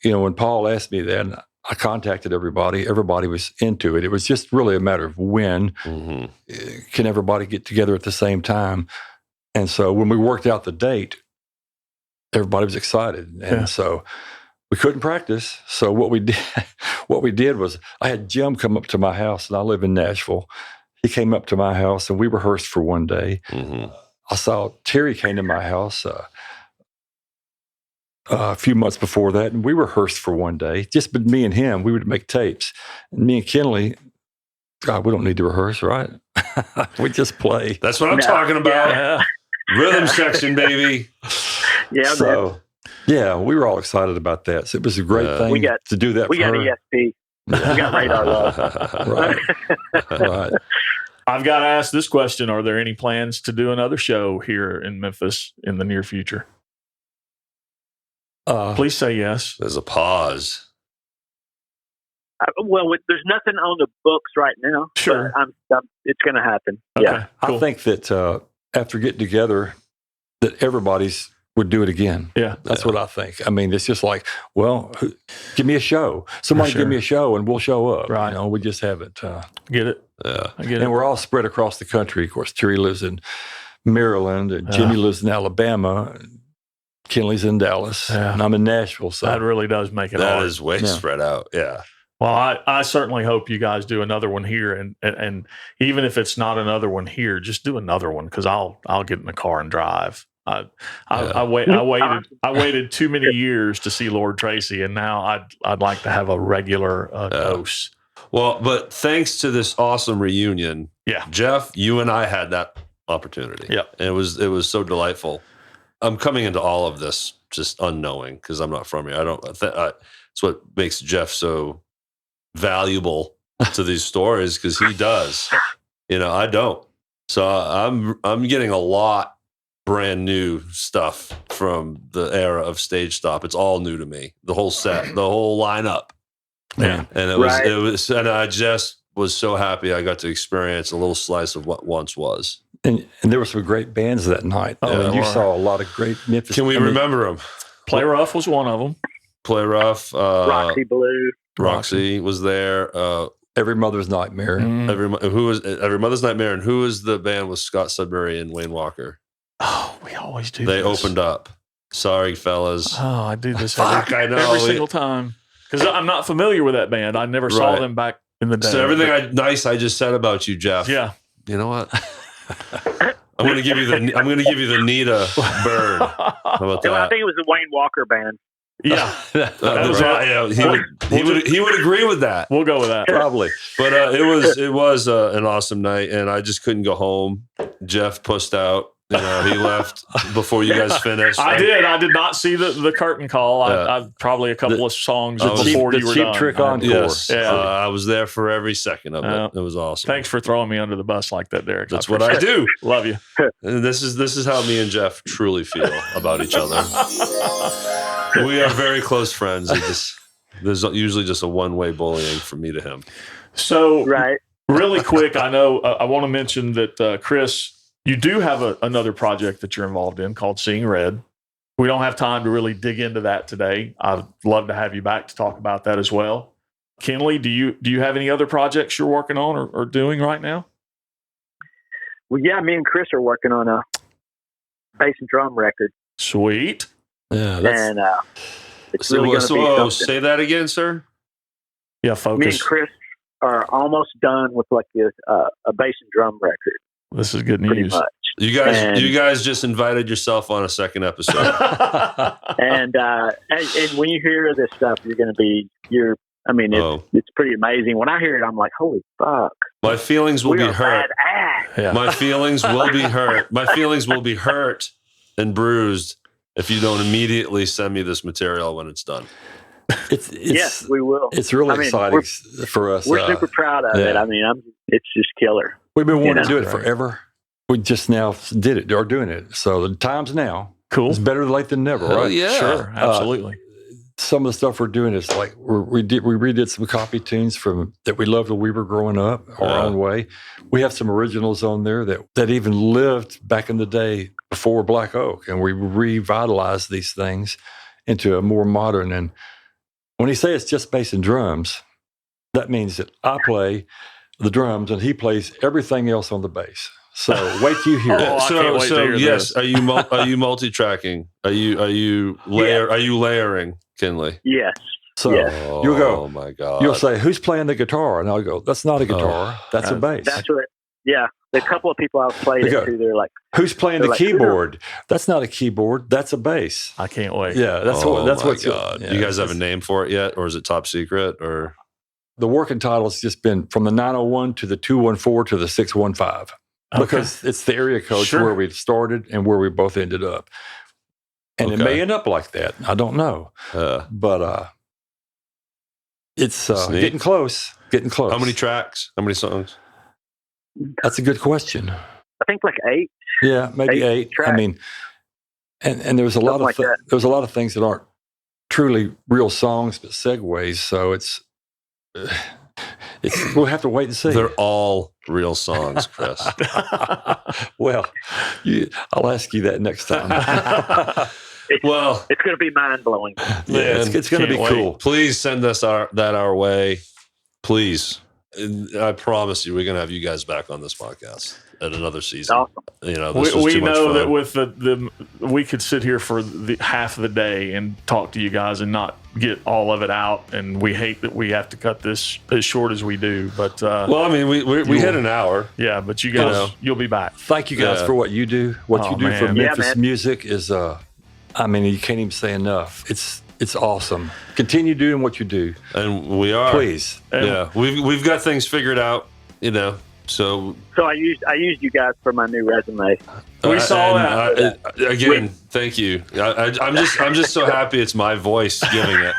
when Paul asked me that, I contacted everybody. Everybody was into it. It was just really a matter of when can everybody get together at the same time. And so when we worked out the date, everybody was excited. And so we couldn't practice. So what we did was, I had Jim come up to my house, and I live in Nashville. He came up to my house, and we rehearsed for one day. I saw Terry came to my house a few months before that, and we rehearsed for one day. Just but me and him, we would make tapes. And me and Kinley, God, we don't need to rehearse, right? We just play. That's what I'm talking about. Yeah. Rhythm section, baby. Yeah. So, we were all excited about that. So it was a great thing to do that. We got ESP. We got radar love. Right. I've got to ask this question: are there any plans to do another show here in Memphis in the near future? Please say yes. There's a pause. Well, there's nothing on the books right now. Sure. It's going to happen. Okay, yeah. cool. I think that after getting together, that everybody's would do it again. Yeah. That's what I think. I mean, it's just like, well, give me a show. Somebody give me a show and we'll show up. Right. We just haven't. Get it? Yeah. I get it. And we're all spread across the country. Of course, Terry lives in Maryland, and Jimmy lives in Alabama, and Kinley's in Dallas, and I'm in Nashville. So that really does make it hard. That is way spread out. Yeah. Well, I certainly hope you guys do another one here, and even if it's not another one here, just do another one, because I'll get in the car and drive. I waited too many years to see Lord Tracy, and now I'd like to have a regular dose. Well, but thanks to this awesome reunion, Jeff, you and I had that opportunity. Yeah, and it was so delightful. I'm coming into all of this just unknowing, because I'm not from here. It's what makes Jeff so valuable to these stories, because he does. I don't. So I'm getting a lot brand new stuff from the era of Stage Stop. It's all new to me. The whole set, the whole lineup. Yeah. And it was, and I just was so happy I got to experience a little slice of what once was. And there were some great bands that night. You saw a lot of great Memphis. Can we remember them? Play Rough was one of them. Play Rough. Roxy Blue. Roxy was there. Every Mother's Nightmare. Every Mother's Nightmare. And who was the band with Scott Sudbury and Wayne Walker? Oh, we always do. They opened up. Sorry, fellas. Oh, I do this every single time, because I'm not familiar with that band. I never saw them back in the day. So everything I just said about you, Jeff. Yeah. You know what? I'm going to give you the Nita burn. How about that? I think it was the Wayne Walker band. Yeah, he would agree with that. We'll go with that, probably. But it was an awesome night, and I just couldn't go home. Jeff pushed out. He left before you guys finished. I did not see the curtain call. I probably a couple of songs before you were Cheap done. Trick encore. Yes. I was there for every second of it. It was awesome. Thanks for throwing me under the bus like that, Derek. That's what I do. Love you. And this is how me and Jeff truly feel about each other. We are very close friends. There's usually just a one-way bullying from me to him. So, really quick, I know I want to mention that Chris You do have another project that you're involved in called Seeing Red. We don't have time to really dig into that today. I'd love to have you back to talk about that as well. Kinley, do you have any other projects you're working on or doing right now? Well, yeah, me and Chris are working on a bass and drum record. Sweet. Yeah, and it's really going to be something. Say that again, sir. Yeah, focus. Me and Chris are almost done with like a bass and drum record. This is good pretty news. much. You guys just invited yourself on a second episode. and when you hear this stuff, you're going to be it's pretty amazing. When I hear it, I'm like, holy fuck. My feelings will be hurt. Yeah. My feelings will be hurt. My feelings will be hurt and bruised if you don't immediately send me this material when it's done. Yes, we will. It's really exciting for us. We're super proud of it. I mean, it's just killer. We've been wanting to do it forever. We just now did it, or doing it. So the time's now. Cool. It's better late than never, right? Yeah. Sure, absolutely. Some of the stuff we're doing is like we redid some copy tunes that we loved when we were growing up, our own way. We have some originals on there that even lived back in the day before Black Oak, and we revitalized these things into a more modern. And when he says it's just bass and drums, that means that I play the drums and he plays everything else on the bass. So wait till you hear it. So yes, are you multi-tracking? Are you layering, Kinley? Yes. So you'll go, oh my God. You'll say, who's playing the guitar? And I'll go, that's not a guitar. That's a bass. That's what, yeah. The couple of people I've played it to, they're like, who's playing the keyboard? That's not a keyboard. That's a bass. I can't wait. Yeah. That's what's God. You guys have a name for it yet? Or is it top secret? Or the working title has just been from the 901 to the 214 to the 615. Because it's the area codes where we started and where we both ended up. And it may end up like that. I don't know. But it's getting close. Getting close. How many tracks? How many songs? That's a good question. I think like 8. Yeah, maybe 8. Tracks. I mean, and there's a lot of there's a lot of things that aren't truly real songs, but segues. So it's we'll have to wait and see. They're all real songs, Chris. Well, I'll ask you that next time. Well, it's going to be mind-blowing. Yeah, it's going to be cool. Please send us that our way. Please. And I promise you, we're going to have you guys back on this podcast at another season. Awesome. You know, this was we too much know fun. that with we could sit here for half of the day and talk to you guys and not get all of it out. And we hate that we have to cut this as short as we do. But well, I mean, we hit an hour. Yeah, but you guys, you'll be back. Thank you guys for what you do. What you do for Memphis music is, I mean, you can't even say enough. It's awesome. Continue doing what you do, and we are. Please, we've got things figured out. You know, so I used you guys for my new resume. We saw that again. Thank you. I'm just so happy it's my voice giving it.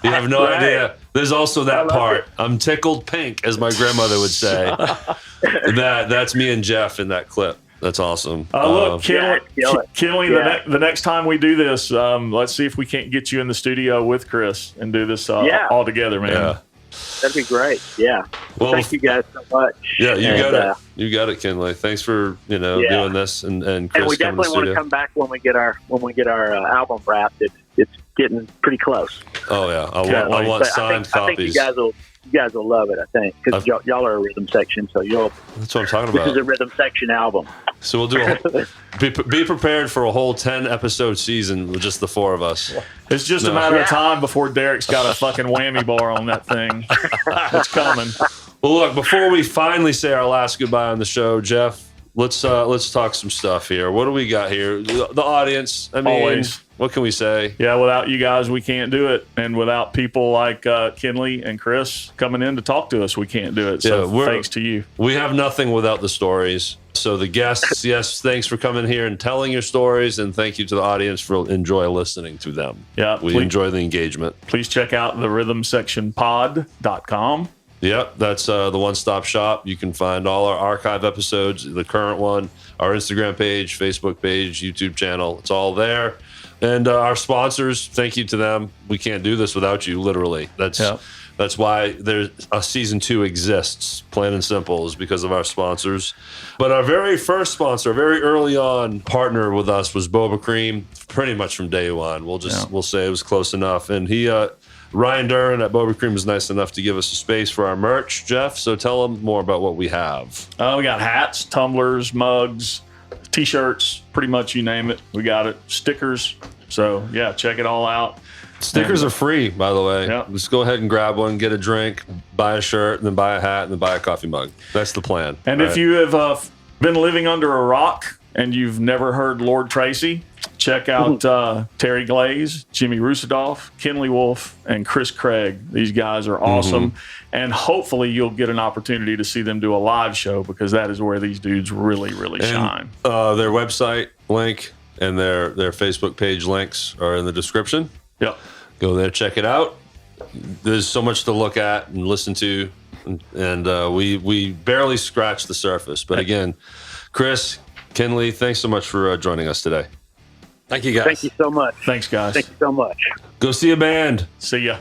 You have no idea. There's also that part. I'm tickled pink, as my grandmother would say. That's me and Jeff in that clip. That's awesome. Look, Kinley, the next time we do this, let's see if we can't get you in the studio with Chris and do this all together, man. Yeah. That'd be great. Yeah. Well, thank you guys so much. Yeah, got it. You got it, Kinley. Thanks for doing this and Chris. And we definitely want to come back when we get our album wrapped. It's getting pretty close. Oh yeah, I want signed copies. I think you guys will love it. I think because y'all are a rhythm section, so That's what I'm talking about. This is a rhythm section album. So we'll do be prepared for a whole 10 episode season with just the 4 of us. It's just a matter of time before Derek's got a fucking whammy bar on that thing. It's coming. Well, look, before we finally say our last goodbye on the show, Jeff, let's talk some stuff here. What do we got here? The audience. I mean, always. What can we say? Yeah, without you guys, we can't do it. And without people like Kinley and Chris coming in to talk to us, we can't do it. So thanks to you. We have nothing without the stories. So the guests, yes, thanks for coming here and telling your stories. And thank you to the audience for enjoy listening to them. Yeah, we enjoy the engagement. Please check out the rhythmsectionpod.com. Yep, that's the one-stop shop. You can find all our archive episodes, the current one, our Instagram page, Facebook page, YouTube channel. It's all there. And our sponsors, thank you to them. We can't do this without you, literally. That's why there's a season 2 exists, plain and simple, is because of our sponsors. But our very first sponsor, very early on partner with us was Boba Cream, pretty much from day one. We'll say it was close enough. And Ryan Duran at Boba Cream was nice enough to give us a space for our merch, Jeff. So tell them more about what we have. We got hats, tumblers, mugs, T-shirts, pretty much you name it. We got it. Stickers. So, yeah, check it all out. Stickers are free, by the way. Yeah. Just go ahead and grab one, get a drink, buy a shirt, and then buy a hat, and then buy a coffee mug. That's the plan. And if you have been living under a rock and you've never heard Lord Tracy, check out Terry Glaze, Jimmy Rusadoff, Kinley Wolfe, and Chris Craig. These guys are awesome. And hopefully you'll get an opportunity to see them do a live show, because that is where these dudes really, really shine. Their website link and their Facebook page links are in the description. Yep. Go there, check it out. There's so much to look at and listen to, and we barely scratched the surface. But again, Chris, Kinley, thanks so much for joining us today. Thank you, guys. Thank you so much. Thanks, guys. Thank you so much. Go see a band. See ya.